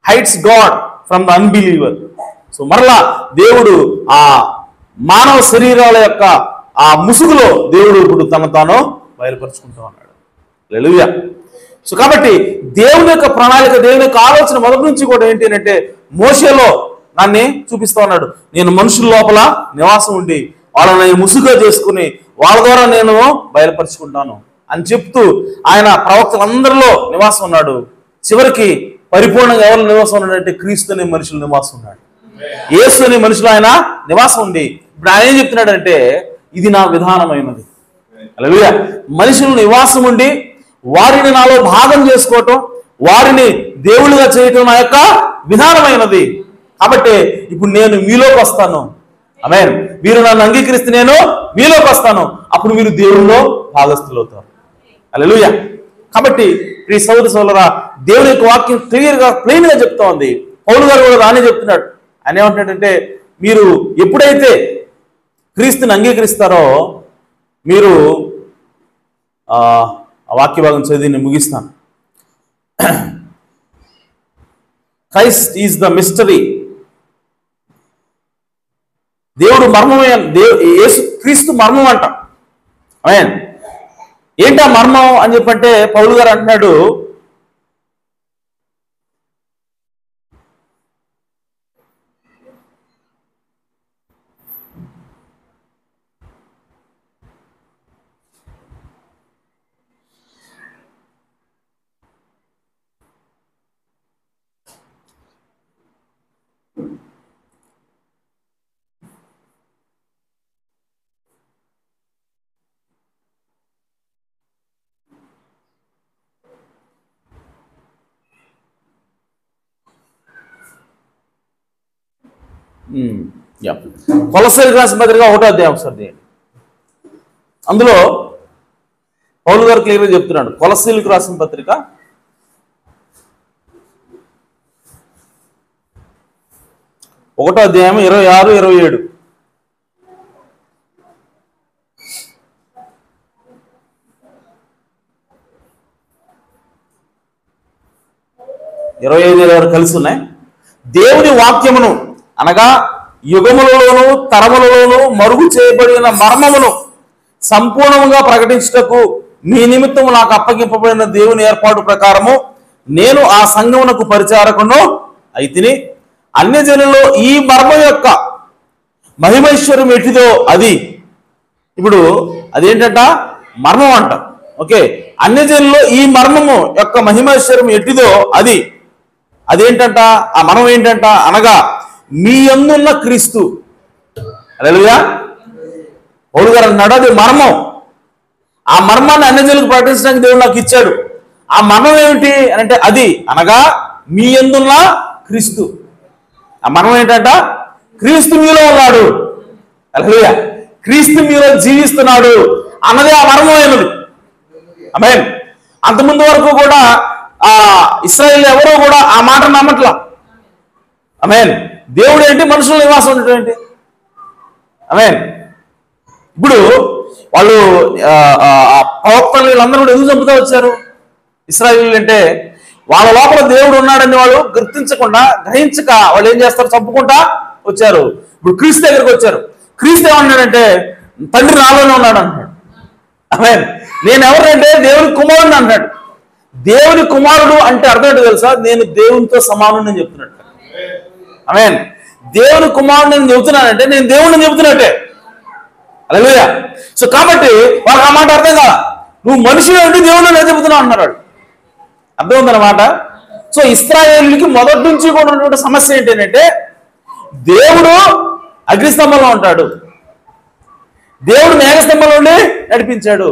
hides God from the unbeliever. So మరలా దేవుడు ఆ మానవ శరీరాల యొక్క ఆ ముసుగులో దేవుడు ఇప్పుడు తాను బయలుపరుచుకుంటూ ఉన్నాడు. హల్లెలూయా. సో కాబట్టి దేవుని యొక్క ప్రణాళిక, దేవుని యొక్క ఆలోచన మొదటి నుంచి కూడా ఏంటి అంటే మోషేలో దాన్ని చూపిస్తూ ఉన్నాడు. నేను మనుషుల లోపల నివాసం ఉండి వాళ్ళని ముసుగుగా చేసుకుని వాళ్ళ ద్వారా నేను బయలుపరుచుకుంటాను అని చెప్తూ ఆయన ప్రవక్తలందరిలో నివాసం ఉన్నాడు. చివరికి పరిపూర్ణంగా ఎవరు నివాసం ఉన్నాడంటే క్రీస్తు అనే మనుషుల నివాసం ఉన్నాడు. యేసు అనే మనుషులు ఆయన నివాసం ఉంది. ఇప్పుడు ఆయన ఏం చెప్తున్నాడంటే ఇది నా విధానమైనది. హల్లెలూయా. మనుషులు నివాసం ఉండి వారిని నాలో భాగం చేసుకోవటం, వారిని దేవుళ్ళుగా చేయటం నా యొక్క విధానమైనది. కాబట్టి ఇప్పుడు నేను మీలోకి వస్తాను. ఆమేన్. మీరు నన్ను అంగీకరిస్తే నేను మీలోకి వస్తాను. అప్పుడు మీరు దేవుళ్ళలో భాగస్థులు అవుతారు. హల్లెలూయా. కాబట్టి ఈ సోదర సోదరా దేవుని యొక్క వాక్యం ప్లెయిన్ గా చెప్తా ఉంది. పౌలు గారు కూడా రానే చెప్తున్నాడు. ఆయన ఏమంటున్నాడంటే మీరు ఎప్పుడైతే క్రీస్తుని అంగీకరిస్తారో మీరు ఆ వాక్య భాగం చదివి నేను ముగిస్తాను. Christ is the mystery. దేవుడు మర్మమే. యేసు క్రీస్తు మర్మం అంట. ఆమేన్. ఏంటా మర్మం అని చెప్పంటే పౌలు గారు అంటున్నాడు, కొలస్సీలకు రాసిన పత్రిక 1వ అధ్యాయం ఒకసారి అందులో పౌలు గారు క్లియర్గా చెప్తున్నాడు. కొలస్సీలకు రాసిన పత్రిక 1వ అధ్యాయం 26, 27. ఇరవై 25 కలిసి ఉన్నాయి. దేవుని వాక్యమును అనగా యుగములలోను తరములలోను మరుగు చేయబడిన మర్మమును సంపూర్ణంగా ప్రకటించుటకు మీ నిమిత్తం నాకు అప్పగింపబడిన దేవుని ఏర్పాటు ప్రకారము నేను ఆ సంఘమునకు పరిచారకును అయితిని. అన్యజనుల్లో ఈ మర్మం యొక్క మహిమైశ్వర్యం ఎట్టిదో అది. ఇప్పుడు అదేంటంట? మర్మం అంట. ఓకే, అన్యజనుల్లో ఈ మర్మము యొక్క మహిమైశ్వర్యం ఎట్టిదో అది. అదేంటంట? ఆ మర్మం ఏంటంట? అనగా మీ యందున్న క్రీస్తు. హల్లెలూయా. పౌలు గారు అన్నాడు అది మర్మం. ఆ మర్మాన్ని అన్యజనులకు ప్రకటించడానికి దేవుడు నాకు ఇచ్చాడు. ఆ మర్మం ఏమిటి అని అంటే అది అనగా మీ యందున్న క్రీస్తు. ఆ మర్మం ఏంటంట? క్రీస్తు మీలో ఉన్నాడు. హల్లెలూయా. క్రీస్తు మీలో జీవిస్తున్నాడు అన్నది ఆ మర్మమైనది. ఆమేన్. అంతకుముందు వరకు కూడా ఆ ఇశ్రాయేలు ఎవరో కూడా ఆ మాట నమ్మట్లా. ఆమేన్. దేవుడు ఏంటి? మనుషుల నివాసం ఉండటం ఏంటి? ఆమేన్. ఇప్పుడు వాళ్ళు ప్రవక్తలు వీళ్ళందరూ కూడా ఎందుకు చంపుతూ వచ్చారు? ఇశ్రాయేలు అంటే వాళ్ళ లోపల దేవుడు ఉన్నాడని వాళ్ళు గుర్తించకుండా, గ్రహించక వాళ్ళు ఏం చేస్తారు? చంపుకుంటా వచ్చారు. ఇప్పుడు క్రీస్తు దగ్గరికి వచ్చారు. క్రీస్తు ఏమన్నాడంటే తండ్రి నాలోనే ఉన్నాడు అంటాడు. ఆమేన్. నేను ఎవరంటే దేవుని కుమారుడు అంటాడు. దేవుని కుమారుడు అంటే అర్థం ఏంటో తెలుసా? నేను దేవునితో సమానం అని చెప్తున్నట్టు. ఆమేన్. దేవుని కుమారుడు నేను చెబుతున్నానంటే నేను దేవుడిని చెబుతున్నట్టే. హల్లెలూయా. సో కాబట్టి వాళ్ళకి ఆ మాట అర్థం కాదా? నువ్వు మనిషి అంటే దేవుడిని నేను చెబుతున్నావు అన్నారు. అర్థం ఉందన్నమాట. సో ఇశ్రాయేలుకి మొదటి నుంచి కూడా ఉన్నటువంటి సమస్య ఏంటంటే దేవుడు అగ్నిస్తంభంలో ఉంటాడు, దేవుడు మేఘస్తంభంలో ఉండి నడిపించాడు,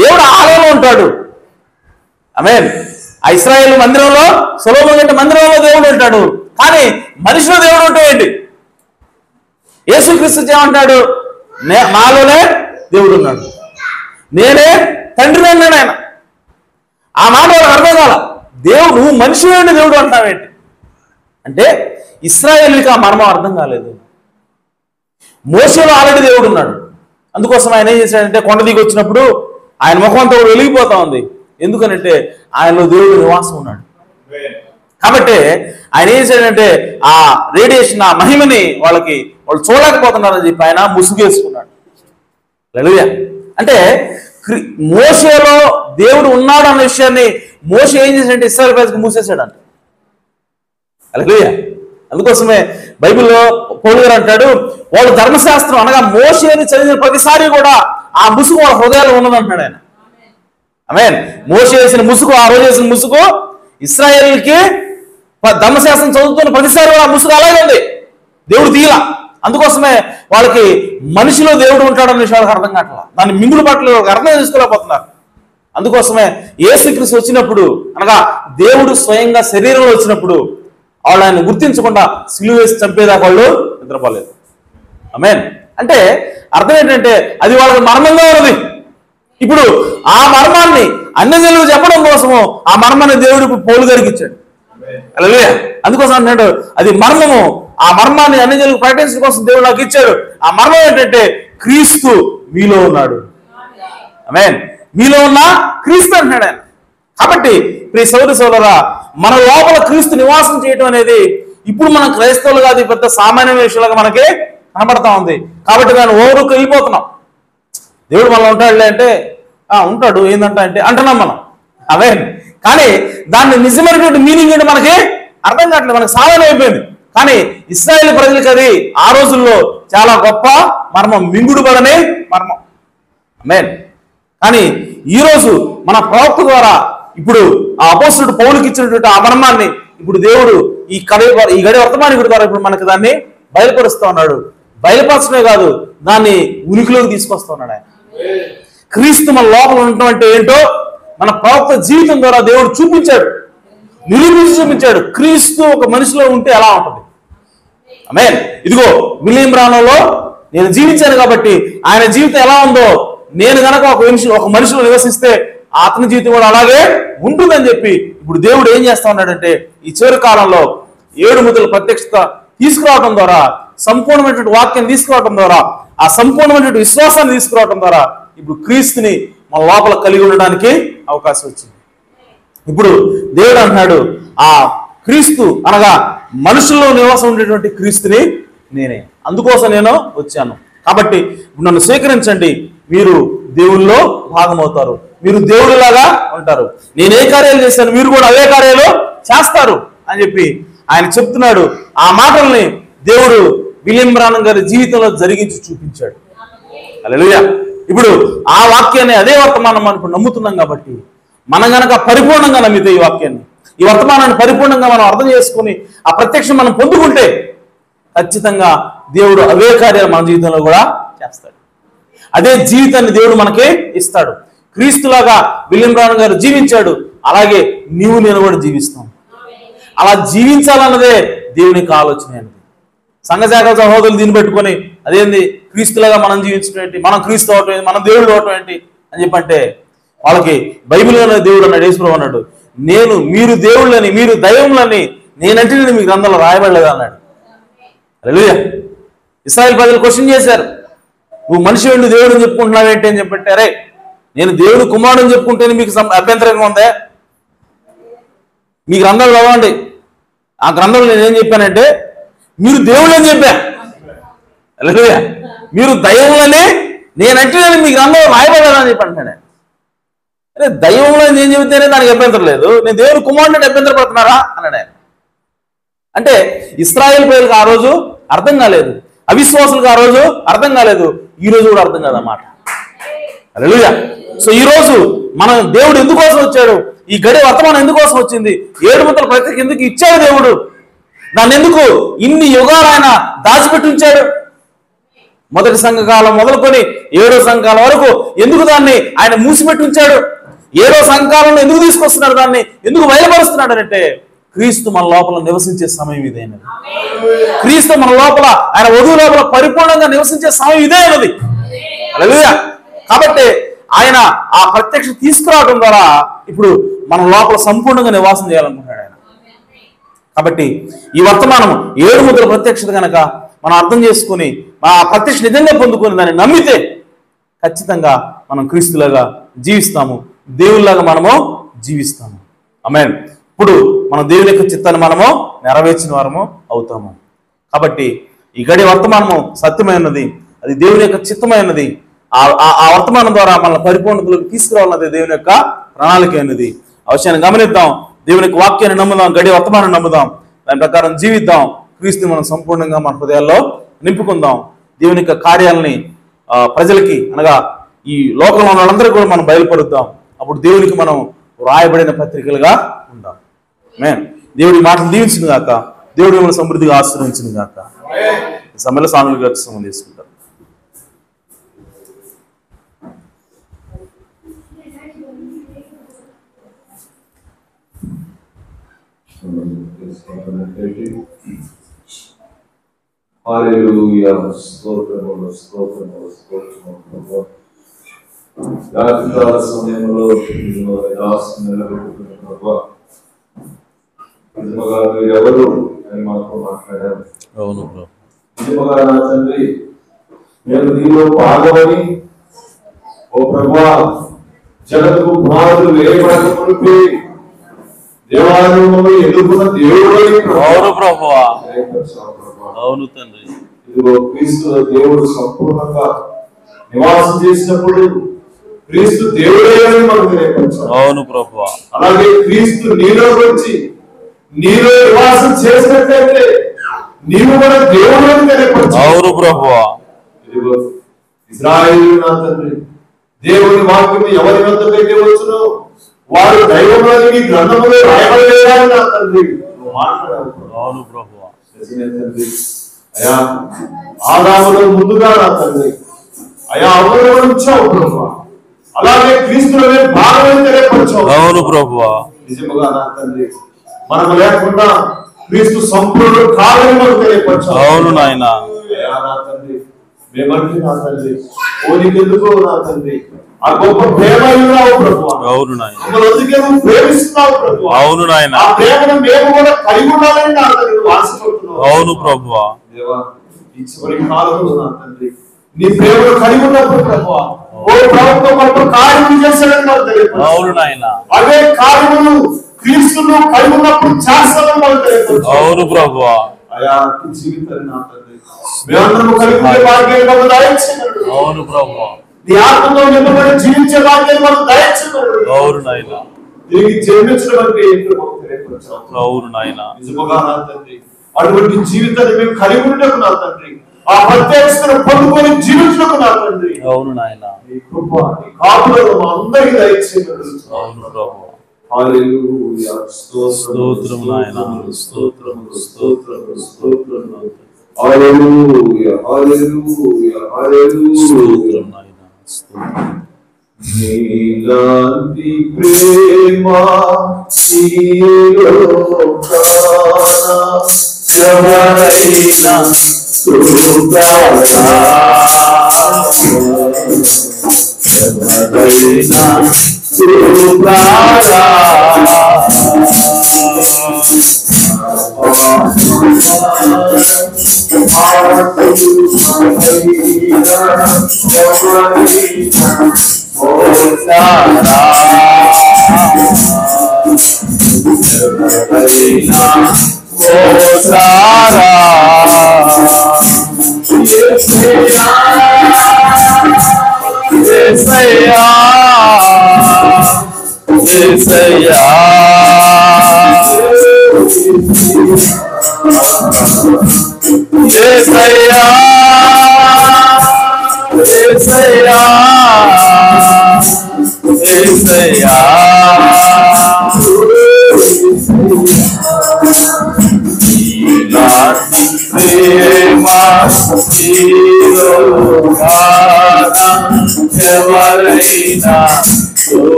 దేవుడు ఆలయంలో ఉంటాడు. ఆమేన్. ఆ ఇశ్రాయేలు మందిరంలో, సొలొమోను కంటే మందిరంలో దేవుడు ఉంటాడు. కానీ మనిషిలో దేవుడు ఉంటే ఏంటి? యేసుక్రీస్తు ఏమంటాడు? నాలోనే దేవుడు ఉన్నాడు, నేనే తండ్రిని అన్నాడు ఆయన. ఆ మాట వాళ్ళకి అర్థం కాల. దేవుడు మనిషి నుండి దేవుడు అంటావేంటి అంటే ఇశ్రాయేలుకి ఆ మర్మం అర్థం కాలేదు. మోషేలో ఆల్రెడీ దేవుడు ఉన్నాడు. అందుకోసం ఆయన ఏం చేశాడంటే కొండ దిగి వచ్చినప్పుడు ఆయన ముఖంతో వెలిగిపోతా ఉంది. ఎందుకనంటే ఆయనలో దేవుడు నివాసం ఉన్నాడు. కాబట్టి ఆయన ఏం చేశాడంటే ఆ రేడియేషన్, ఆ మహిమని వాళ్ళు చూడలేకపోతున్నారని చెప్పి ఆయన ముసుగేసుకున్నాడు. హల్లెలూయా. అంటే మోషేలో దేవుడు ఉన్నాడు అన్న విషయాన్ని మోషే ఏం చేశాడంటే ఇశ్రాయేలు ప్రజలకు మూసేశాడంట. హల్లెలూయా. అందుకోసమే బైబిల్లో పౌలు గారు అంటాడు వాళ్ళు ధర్మశాస్త్రం అనగా మోషేని చదివిన ప్రతిసారి కూడా ఆ ముసుగు వాళ్ళ హృదయాలు ఉన్నదంటున్నాడు ఆయన. ఆమేన్. మోషే వేసిన ముసుగు, ఆ రోజు వేసిన ముసుగు ఇశ్రాయేలుకి ధర్మశాస్త్రం చదువుతున్న ప్రతిసారి ఆ ముసుగు అలాగే ఉంది, దేవుడు తీయలా. అందుకోసమే వాళ్ళకి మనిషిలో దేవుడు ఉంటాడన్న విషయాలకు అర్థం కావట్లా, దాన్ని మింగుడు పట్ల అర్థం చేసుకోలేకపోతున్నారు. అందుకోసమే యేసుక్రీస్తు వచ్చినప్పుడు అనగా దేవుడు స్వయంగా శరీరంలో వచ్చినప్పుడు వాళ్ళు ఆయన గుర్తించకుండా సిలువ వేసి చంపేదాకా వాళ్ళు నిద్రపోలేదు. ఆమేన్. అంటే అర్థం ఏంటంటే అది వాళ్ళకి మర్మంగా ఉన్నది. ఇప్పుడు ఆ మర్మాన్ని అన్యజనులకు చెప్పడం కోసము ఆ మర్మాన్ని దేవుడు పౌలు గారికి ఇచ్చాడు. హల్లెలూయా. అందుకోసం అంటున్నాడు అది మర్మము. ఆ మర్మాన్ని అన్యజనులకు ప్రకటించడం కోసం దేవుడు నాకు ఇచ్చాడు. ఆ మర్మం ఏంటంటే క్రీస్తు మీలో ఉన్నాడు. ఆమేన్. మీలో ఉన్న క్రీస్తు అంటున్నాడు ఆయన. కాబట్టి ప్రియ సోదర సోదరా, మన లోపల క్రీస్తు నివాసం చేయటం అనేది ఇప్పుడు మనం క్రైస్తవులుగా అది పెద్ద సామాన్య విషయాలుగా మనకి కనబడతా ఉంది. కాబట్టి దాన్ని ఓవరుకు వెళ్ళిపోతున్నాం. దేవుడు మనలో ఉంటాడులే అంటే ఉంటాడు, ఏందంట అంటే అంటున్నాం మనం. ఆమేన్. కానీ దాన్ని నిజమైనటువంటి మీనింగ్ ఏంటి మనకి అర్థం కావట్లేదు, మనకు సామాన్యం అయిపోయింది. కానీ ఇశ్రాయేలు ప్రజలకు అది ఆ రోజుల్లో చాలా గొప్ప మర్మం, మింగుడుబడనే మర్మం. ఆమేన్. కానీ ఈరోజు మన ప్రవక్త ద్వారా ఇప్పుడు ఆ అపోస్తలుడు పౌలుకి ఇచ్చినటువంటి ఆ మర్మాన్ని ఇప్పుడు దేవుడు ఈ గడి వర్తమానికుడి ద్వారా ఇప్పుడు మనకి దాన్ని బయలుపరుస్తూ ఉన్నాడు. బయలుపరచడమే కాదు, దాన్ని ఉనికిలోకి తీసుకొస్తా ఉన్నాడు ఆయన. క్రీస్తు మన లోపల ఉండటం అంటే ఏంటో మన ప్రవక్త జీవితం ద్వారా దేవుడు చూపించాడు, నిరూపించి చూపించాడు. క్రీస్తు ఒక మనిషిలో ఉంటే ఎలా ఉంటుంది. ఆమేన్. ఇదిగో విలియం బ్రానోలో నేను జీవించాను కాబట్టి ఆయన జీవితం ఎలా ఉందో నేను గనక ఒక మనిషిలో నివసిస్తే అతని జీవితం కూడా అలాగే ఉంటుందని చెప్పి ఇప్పుడు దేవుడు ఏం చేస్తా ఉన్నాడంటే ఈ చివరి కాలంలో 7 ముద్రల ప్రత్యక్షత తీసుకురావడం ద్వారా, సంపూర్ణమైనటువంటి వాక్యం తీసుకురావడం ద్వారా, ఆ సంపూర్ణమైనటువంటి విశ్వాసాన్ని తీసుకురావడం ద్వారా ఇప్పుడు క్రీస్తుని మన లోపల కలిగి ఉండడానికి అవకాశం వచ్చింది. ఇప్పుడు దేవుడు అంటున్నాడు ఆ క్రీస్తు అనగా మనుషుల్లో నివాసం ఉండేటువంటి క్రీస్తుని నేనే, అందుకోసం నేను వచ్చాను. కాబట్టి నన్ను స్వీకరించండి, మీరు దేవుల్లో భాగమవుతారు, మీరు దేవుడిలాగా ఉంటారు. నేను ఏ కార్యాలు చేశాను మీరు కూడా అవే కార్యాలు చేస్తారు అని చెప్పి ఆయన చెప్తున్నాడు. ఆ మాటల్ని దేవుడు విలియం బ్రానమ్ గారి జీవితంలో జరిగించి చూపించాడు. హల్లెలూయా. ఇప్పుడు ఆ వాక్యాన్ని, అదే వర్తమానం మనం ఇప్పుడు నమ్ముతున్నాం కాబట్టి, మనం గనక పరిపూర్ణంగా నమ్మితే ఈ వర్తమానాన్ని పరిపూర్ణంగా మనం అర్థం చేసుకుని ఆ ప్రత్యక్షం మనం పొందుకుంటే ఖచ్చితంగా దేవుడు అవే కార్యాలు మన జీవితంలో కూడా చేస్తాడు. అదే జీవితాన్ని దేవుడు మనకే ఇస్తాడు. క్రీస్తులాగా విలియం బ్రానమ్ గారు జీవించాడు, అలాగే నీవు నేను కూడా జీవిస్తాం. అలా జీవించాలన్నదే దేవునికి ఆలోచన అనేది. సంఘశాఖ సహోదరులు దీన్ని పెట్టుకొని అదేంది క్రీస్తులాగా మనం జీవించడం ఏంటి, మనం క్రీస్తు అవటం ఏంటి, మనం దేవుడు అవటం ఏంటి అని చెప్పంటే, వాళ్ళకి బైబిల్లోనే దేవుడు అన్నాడు, యేసుప్రభువు అన్నాడు, మీరు దేవుళ్ళని, మీరు దైవములని నేనంటే నేను మీ గ్రంథంలో రాయబడలేదు అన్నాడు. హల్లెలూయా. ఇశ్రాయేలు ప్రజలు క్వశ్చన్ చేశారు, నువ్వు మనిషి వెండి దేవుడు అని చెప్పుకుంటున్నావేంటి అని చెప్పంటే, అరే నేను దేవుడు కుమారుడు అని చెప్పుకుంటేనే మీకు అభ్యంతరంగా ఉందే, మీ గ్రంథాలు చదవండి. ఆ గ్రంథంలో నేనేం చెప్పానంటే మీరు దేవుళ్ళు అని చెప్పా. హల్లెలూయా. మీరు దైవములని నేనంటే నేను మీ గ్రంథంలో రాయబడలేదని చెప్పి అంటాడు. అరే దైవంలో నేను చెబితేనే దానికి అభ్యంతరం లేదు, నేను దేవుడు కుమారుడిని అభ్యంతర పడుతున్నారా అన్నాడు ఆయన. అంటే ఇశ్రాయేలు ప్రజలకు ఆ రోజు అర్థం కాలేదు, అవిశ్వాసులకు ఆ రోజు అర్థం కాలేదు, ఈ రోజు కూడా అర్థం కాదన్నమాట. హల్లెలూయా. సో ఈ రోజు మనం దేవుడు ఎందుకోసం వచ్చాడు, ఈ గడి వర్తమానం ఎందుకోసం వచ్చింది, 7 ముద్దల ప్రత్యేక ఎందుకు ఇచ్చాడు దేవుడు, దాన్ని ఎందుకు ఇన్ని యుగాలు ఆయన దాచిపెట్టి ఉంచాడు, మొదటి సంఘకాలం మొదలుకొని 7వ సంఘకాలం వరకు ఎందుకు దాన్ని ఆయన మూసిపెట్టి ఉంచాడు, 7వ సంఘకాలంలో ఎందుకు తీసుకొస్తున్నాడు, దాన్ని ఎందుకు బయలుపరుస్తున్నాడు అంటే క్రీస్తు మన లోపల నివసించే సమయం ఇదేనది. క్రీస్తు మన లోపల, ఆయన వధువు లోపల పరిపూర్ణంగా నివసించే సమయం ఇదే అన్నది. హల్లెలూయా. కాబట్టి ఆయన ఆ ప్రత్యక్ష తీసుకురావడం ద్వారా ఇప్పుడు మన లోపల సంపూర్ణంగా నివాసం చేయాలనుకుంటున్నాడు ఆయన. కాబట్టి ఈ వర్తమానం 7 ముద్రల ప్రత్యక్షత కనుక మనం అర్థం చేసుకుని ఆ ప్రత్యక్ష నిజంగా పొందుకొని దాన్ని నమ్మితే ఖచ్చితంగా మనం క్రీస్తులాగా జీవిస్తాము, దేవుళ్ళలాగా మనము జీవిస్తాము. ఆమేన్. ఇప్పుడు మన దేవుని యొక్క చిత్తాన్ని మనము నెరవేర్చిన వారము అవుతాము. కాబట్టి ఈ గడి వర్తమానము సత్యమైనది, అది దేవుని యొక్క చిత్తమైనది. ఆ వర్తమానం ద్వారా మన పరిపూర్ణతలోకి తీసుకురావాలన్నది దేవుని యొక్క ప్రణాళిక అయినది. ఆ విషయాన్ని గమనిద్దాం, దేవుని యొక్క వాక్యాన్ని నమ్ముదాం, గడి వర్తమానం నమ్ముదాం, దాని ప్రకారం జీవిద్దాం, క్రీస్తుని మనం సంపూర్ణంగా మన హృదయాల్లో నింపుకుందాం. దేవుని యొక్క కార్యాలని ప్రజలకి, అనగా ఈ లోకంలో ఉన్న వాళ్ళందరికీ కూడా మనం బయలుపరుద్దాం. అప్పుడు దేవునికి మనం రాయబడిన పత్రికలుగా ఉందాం. దేవుడి మాటలు దీవించిన గాక, దేవుడు మిమ్మల్ని సమృద్ధిగా ఆశీర్వదించిన గాక. ఈ సమయంలో సానులు గారి సమయం తీసుకుంటాం. హల్లెలూయా. స్తోత్రములు స్తోత్రములు స్తోత్రములు ప్రభువా. రాత్రికాల సమయంలో నిలబెట్టుకున్న ప్రభువా, నిజముగా మీరు ఎవరు అని మాతో మాట్లాడారు. అవును నిజముగా నా తండ్రి, నేను నీలో భాగమని ఓ ప్రభువా, జగత్తుకు పునాదులు వేయబడకముందే దేవాలయంలో ఎదుర్కొన్న దేవుడు. అవును ప్రభువా, అవును తండ్రి. ఇదిగో క్రీస్తు దేవుడు సంపూర్ణంగా నివాసం చేసినప్పుడు క్రీస్తు దేవుడే అని మనకు తెలియపరిచారు. అవును ప్రభువా. అలాగే క్రీస్తు నీలోకి వచ్చి నీలో నివాసం చేసినట్లయితే నీవు కూడా దేవుడు అని తెలియపరిచావు. అవును ప్రభువా. ఇదిగో ఇశ్రాయేలు నా తండ్రి, దేవుని వాక్యం ఎవరి వద్దకైతే వచ్చునో వారు దైవములని గ్రంథములో రాయబడలేదని నా తండ్రి మాట్లాడారు. అవును ప్రభువా. తండ్రి అయా, ఆదాములో ముందుగా నా తండ్రి అయా అవరోధం ఉంచావు ప్రభువా, అలాగే క్రీస్తులోనే భాగమని తెలియపరచావు. అవును ప్రభువా. నిజముగా నా తండ్రి, మనకు లేకుండా క్రీస్తు సంపూర్ణుడు కాదని మనకు తెలియపరచావు. అవును నాయన. అయా నా తండ్రి, మేమంటే నా తండ్రి ఓనికెందుకో నా తండ్రి ఆ గొప్ప ప్రేమ ఇవ్వవు ప్రభువా. అవును నాయన. అందుకే నువ్వు ప్రేమిస్తున్నావు ప్రభువా. అవును నాయన. ఆ ప్రేమను మేము కూడా కలిగి ఉండాలని నా తండ్రి నువ్వు ఆశపడుతున్నావు. అవును ప్రభువా. దేవా, ఈ చివరి కాలంలో నా తండ్రి నీ ప్రేమను కలిగి ఉన్నప్పుడు ప్రభువా, ఓ ప్రభుత్వం గొప్ప కార్యములు చేశాడని నాకు తెలియదు. అవును నాయన. అవే కార్యములు క్రీస్తును కలిగి ఉన్నప్పుడు చేస్తానని నాకు తెలియదు. అవును ప్రభువా. అయా ఈ జీవితాన్ని నా తండ్రి మేమందరము కలిగి ఉండే భాగ్యాన్ని మాకు దయచేయండి. అవును ప్రభువా. నీ ఆత్మతో నింపబడి జీవించే భాగ్యాన్ని మాకు దయచేయండి. అవును నాయన. దీనికి జన్మించడం అంటే ఏంటో మాకు తెలియపరచావు. అవును నాయన. నిజముగా నా తండ్రి అటువంటి జీవితాన్ని మేము కలిగి ఉండకు నా తండ్రి, ఆ ప్రత్యేకతను పొందుకొని జీవించకు నా తండ్రి. అవును నాయన. నీ కృప నీ కాపుదల మా అందరికీ దయచేయమని. అవును ప్రభు. హల్లెలూయా. స్తోత్రం నాయన. స్తోత్రం స్తోత్రం స్తోత్రం. హల్లెలూయా హల్లెలూయా హల్లెలూయా. స్తోత్రం నాయన. స్తోత్రం. నీలాంటి ప్రేమ ఈ లోకాన ఎవరైనా చూడాలా, ఎవరైనా చూడాలా. ఎవరైనా చూస్తారా, ఎవరైనా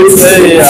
చూస్తారా.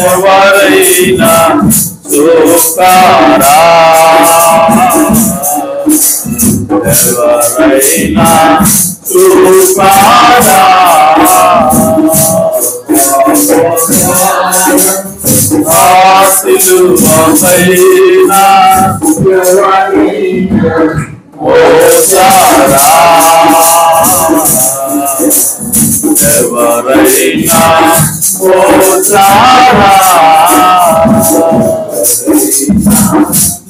ఎవరైనా చూస్తారా ఎవరైనా చూస్తారా సిలువపైన మోసారా ఎవరైనా మోసారా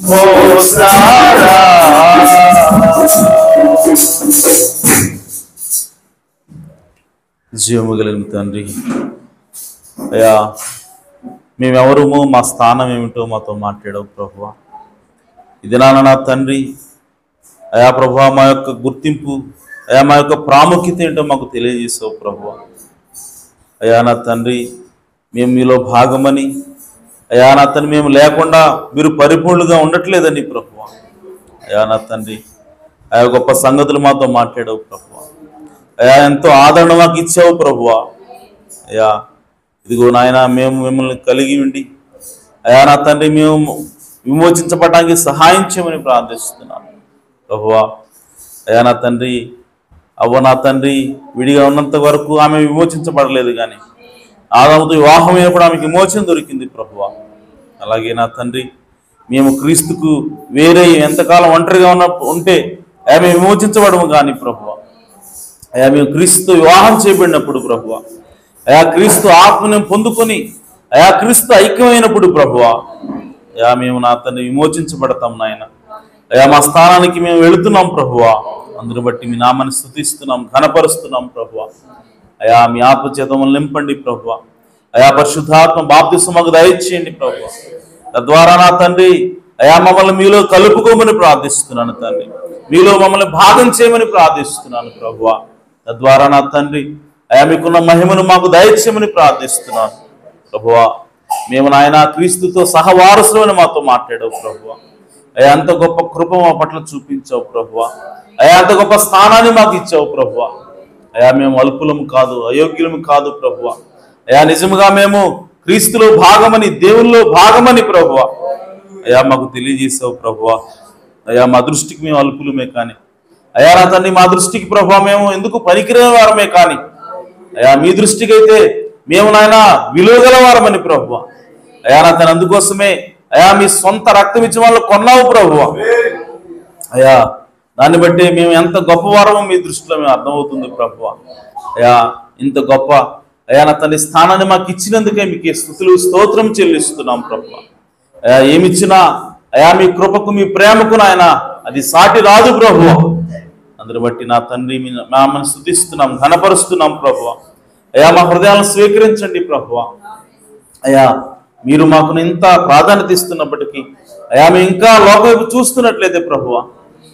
మోసారా జీవము కలిగిన తండ్రి అయ్యా మేమెవరమో మా స్థానం ఏమిటో మాతో మాట్లాడవు ప్రభువా. ఇది నా తండ్రి అయా ప్రభువా, మా యొక్క గుర్తింపు అయా మా యొక్క ప్రాముఖ్యత ఏంటో మాకు తెలియజేసావు ప్రభువా. అయా నా తండ్రి మేము మీలో భాగమని అయా నా తండ్రి మేము లేకుండా మీరు పరిపూర్ణులుగా ఉండట్లేదని ప్రభువా. అయా నా తండ్రి అయా గొప్ప సంగతులు మాతో మాట్లాడవు ప్రభువా. అయా ఎంతో ఆదరణ మాకు ఇచ్చావు ప్రభువా. అయా ఇదిగో నాయన మేము మిమ్మల్ని కలిగి ఉండి అయా నా తండ్రి మేము విమోచించబడడానికి సహాయం చేయమని ప్రార్థిస్తున్నాను ప్రభువా. అయా నా తండ్రి అవ్వ నా తండ్రి విడిగా ఉన్నంత వరకు ఆమె విమోచించబడలేదు, కానీ ఆదాముతో వివాహం అయినప్పుడు ఆమెకి విమోచన దొరికింది ప్రభువా. అలాగే నా తండ్రి మేము క్రీస్తుకు వేరే ఎంతకాలం ఒంటరిగా ఉంటే ఆమె విమోచించబడము కానీ ప్రభువా. అయా మేము క్రీస్తు వివాహం చేయబడినప్పుడు ప్రభువా, అయా క్రీస్తు ఆత్మను పొందుకొని అయా క్రీస్తు ఐక్యమైనప్పుడు ప్రభువా, అయా మేము నా తండ్రి విమోచించబడతాం నాయన. అయా మా స్థానానికి మేము వెళుతున్నాం ప్రభువా. అందుని బట్టి మీ నామాన్ని స్తుతిస్తున్నాం, ఘనపరుస్తున్నాం ప్రభువా. అయా మీ ఆత్మచేతములు నింపండి ప్రభువా. అయా పరిశుద్ధాత్మ బాప్తిస్మం మాకు దయచేయండి ప్రభువా. తద్వారా నా తండ్రి అయా మమ్మల్ని మీలో కలుపుకోమని ప్రార్థిస్తున్నాను తండ్రి, మీలో మమ్మల్ని భాగం చేయమని ప్రార్థిస్తున్నాను ప్రభువా. తద్వారా నా తండ్రి అయా మీకున్న మహిమను మాకు దయచేయమని ప్రార్థిస్తున్నాను ప్రభువా. మేము నాయన క్రీస్తుతో సహవారసులని మాతో మాట్లాడావు ప్రభువా. అయా అంత గొప్ప కృప మా పట్ల చూపించావు ప్రభువా. అయా అంత గొప్ప స్థానాన్ని మాకు ఇచ్చావు ప్రభువా. అయా మేము అల్పులము కాదు, అయోగ్యులము కాదు ప్రభువా. అయా నిజముగా మేము క్రీస్తులో భాగమని, దేవుల్లో భాగమని ప్రభువా అయా మాకు తెలియజేసావు ప్రభువా. అయా మా దృష్టికి మేము అల్పులమే కానీ అయా నా తండ్రి మా దృష్టికి ప్రభువా మేము ఎందుకు పనికిరాని వారమే కానీ అయా మీ దృష్టికి అయితే మేము నాయన విలువగల వారమని ప్రభువా. అయా నా తన అందుకోసమే అయా మీ సొంత రక్తం ఇచ్చిన వాళ్ళు కొన్నావు ప్రభువా. అయా దాన్ని బట్టి మేము ఎంత గొప్పవారమో మీ దృష్టిలో మేము అర్థమవుతుంది ప్రభువా. అయా ఇంత గొప్ప అయా నా తండ్రి స్థానాన్ని మాకు ఇచ్చినందుకే మీకు స్తుతులు స్తోత్రం చెల్లిస్తున్నాం ప్రభువా. అయా ఏమిచ్చినా అయా మీ కృపకు మీ ప్రేమకు నాయన అది సాటి రాదు ప్రభువా. అందుని బట్టి నా తండ్రి మీ నామమును స్తుతిస్తున్నాం, ఘనపరుస్తున్నాం ప్రభువా. అయా మా హృదయాలను స్వీకరించండి ప్రభువా. అయా మీరు మాకు ఇంత ప్రాధాన్యత ఇస్తున్నప్పటికీ అయా మేము ఇంకా లోకం వైపు చూస్తున్నట్లయితే ప్రభువా,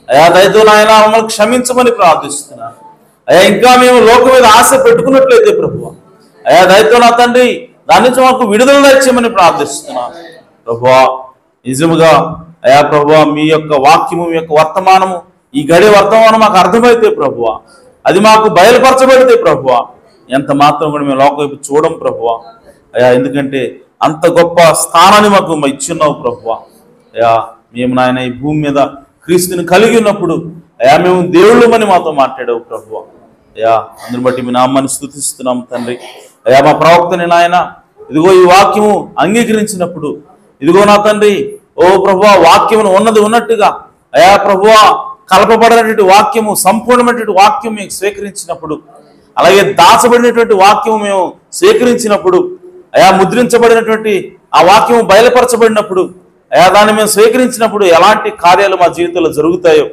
అయా దయతో నాయన మమ్మల్ని క్షమించమని ప్రార్థిస్తున్నాను. అయా ఇంకా మేము లోకం మీద ఆశ పెట్టుకున్నట్లయితే ప్రభువా, అయా దయతో నా తండ్రి దాని నుంచి మాకు విడుదల దయచేయమని ప్రార్థిస్తున్నాను ప్రభువా. నిజముగా అయా ప్రభువా, మీ యొక్క వాక్యము, మీ యొక్క వర్తమానము, ఈ గడి వర్తమానం మాకు అర్థమైతే ప్రభువా, అది మాకు బయలుపరచబడితే ప్రభువా, ఎంత మాత్రం కూడా మేము లోకం వైపు చూడం ప్రభువా. అయా ఎందుకంటే అంత గొప్ప స్థానాన్ని మాకు ఇచ్చున్నావు ప్రభువా. అయా మేము నాయన ఈ భూమి మీద క్రీస్తుని కలిగి ఉన్నప్పుడు అయా మేము దేవుళ్ళమని మాతో మాట్లాడావు ప్రభువా. అయా అందుని బట్టి మీ నామాన్ని స్తుతిస్తున్నాం తండ్రి. అయా మా ప్రవక్తని నాయన ఇదిగో ఈ వాక్యము అంగీకరించినప్పుడు, ఇదిగో నా తండ్రి ఓ ప్రభువా, వాక్యమును ఉన్నది ఉన్నట్టుగా అయా ప్రభువా కలపబడినటువంటి వాక్యము, సంపూర్ణమైనటువంటి వాక్యం మేము స్వీకరించినప్పుడు, అలాగే దాచబడినటువంటి వాక్యము మేము స్వీకరించినప్పుడు, అయా ముద్రించబడినటువంటి ఆ వాక్యము బయలుపరచబడినప్పుడు, అయా దాన్ని మేము స్వీకరించినప్పుడు ఎలాంటి కార్యాలు మా జీవితంలో జరుగుతాయో,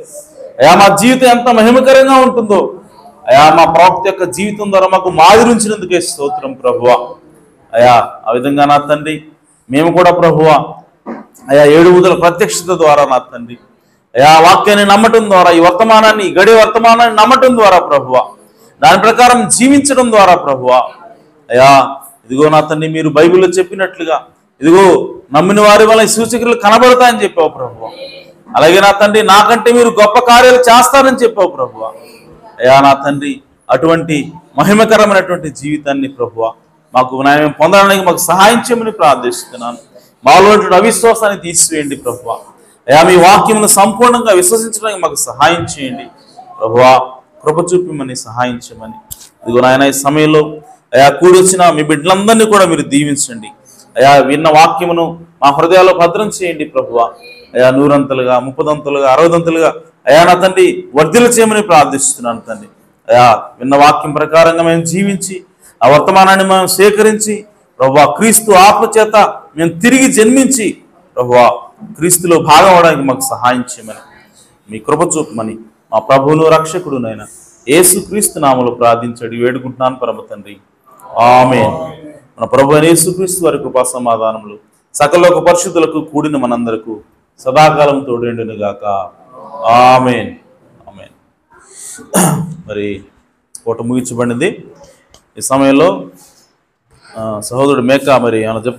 అయా మా జీవితం ఎంత మహిమకరంగా ఉంటుందో, అయా మా ప్రవక్త యొక్క జీవితం ద్వారా మాకు మాదిరి ఉంచినందుకే స్తోత్రం ప్రభువా. అయా ఆ విధంగా నా తండ్రి మేము కూడా ప్రభువా అయా 7 ఉదల ప్రత్యక్షత ద్వారా నా తండ్రి అయా వాక్యాన్ని నమ్మటం ద్వారా, ఈ వర్తమానాన్ని, ఈ గడి వర్తమానాన్ని నమ్మటం ద్వారా ప్రభువా, దాని ప్రకారం జీవించడం ద్వారా ప్రభువా, అయా ఇదిగో నా తండ్రి మీరు బైబిల్లో చెప్పినట్లుగా ఇదిగో నమ్మిన వారి వల్ల ఈ సూచకులు కనబడతాయని చెప్పావు ప్రభువా. అలాగే నా తండ్రి నాకంటే మీరు గొప్ప కార్యాలు చేస్తారని చెప్పావు ప్రభువా. అయా నా తండ్రి అటువంటి మహిమకరమైనటువంటి జీవితాన్ని ప్రభువా మాకు న్యాయం పొందడానికి మాకు సహాయం చేయమని ప్రార్థిస్తున్నాను. మాలో అవిశ్వాసాన్ని తీసివేయండి ప్రభువా. అయా మీ వాక్యమును సంపూర్ణంగా విశ్వసించడానికి మాకు సహాయం చేయండి ప్రభువా. కృప చూపిమని సహాయం చేయమని ఇదిగో నాయన ఈ సమయంలో అయా కూడొచ్చిన మీ బిడ్డలందరినీ కూడా మీరు దీవించండి. అయా విన్న వాక్యమును మా హృదయాల్లో భద్రం చేయండి ప్రభువా. అయా 100 30 60 అయా నా తండ్రి వర్ధిల్ల చేయమని ప్రార్థిస్తున్నాను తండ్రి. అయా విన్న వాక్యం ప్రకారంగా మేము జీవించి ఆ వర్తమానాన్ని మేము స్వీకరించి ప్రభువా క్రీస్తు ఆత్మ చేత మేము తిరిగి జన్మించి ప్రభువా క్రీస్తులో భాగం అవడానికి మాకు సహాయం చేయమని మీ కృప చూపమని మా ప్రభువును రక్షకుడునైనా యేసు క్రీస్తు నామములో ప్రార్థించడి వేడుకుంటున్నాను పరమ తండ్రి. ఆమేన్. మన ప్రభు అయిన యేసు క్రీస్తు వారి కృపా సమాధానములు సకల పరిశుద్ధులకు కూడిన మనందరకు సదాకాలం తోడేండును గాక. ఆమేన్. ఆమేన్. మరి పూట ముగించబడింది. ఈ సమయంలో సహోదరుడు మేకా మరి ఏమైనా చెప్తారు?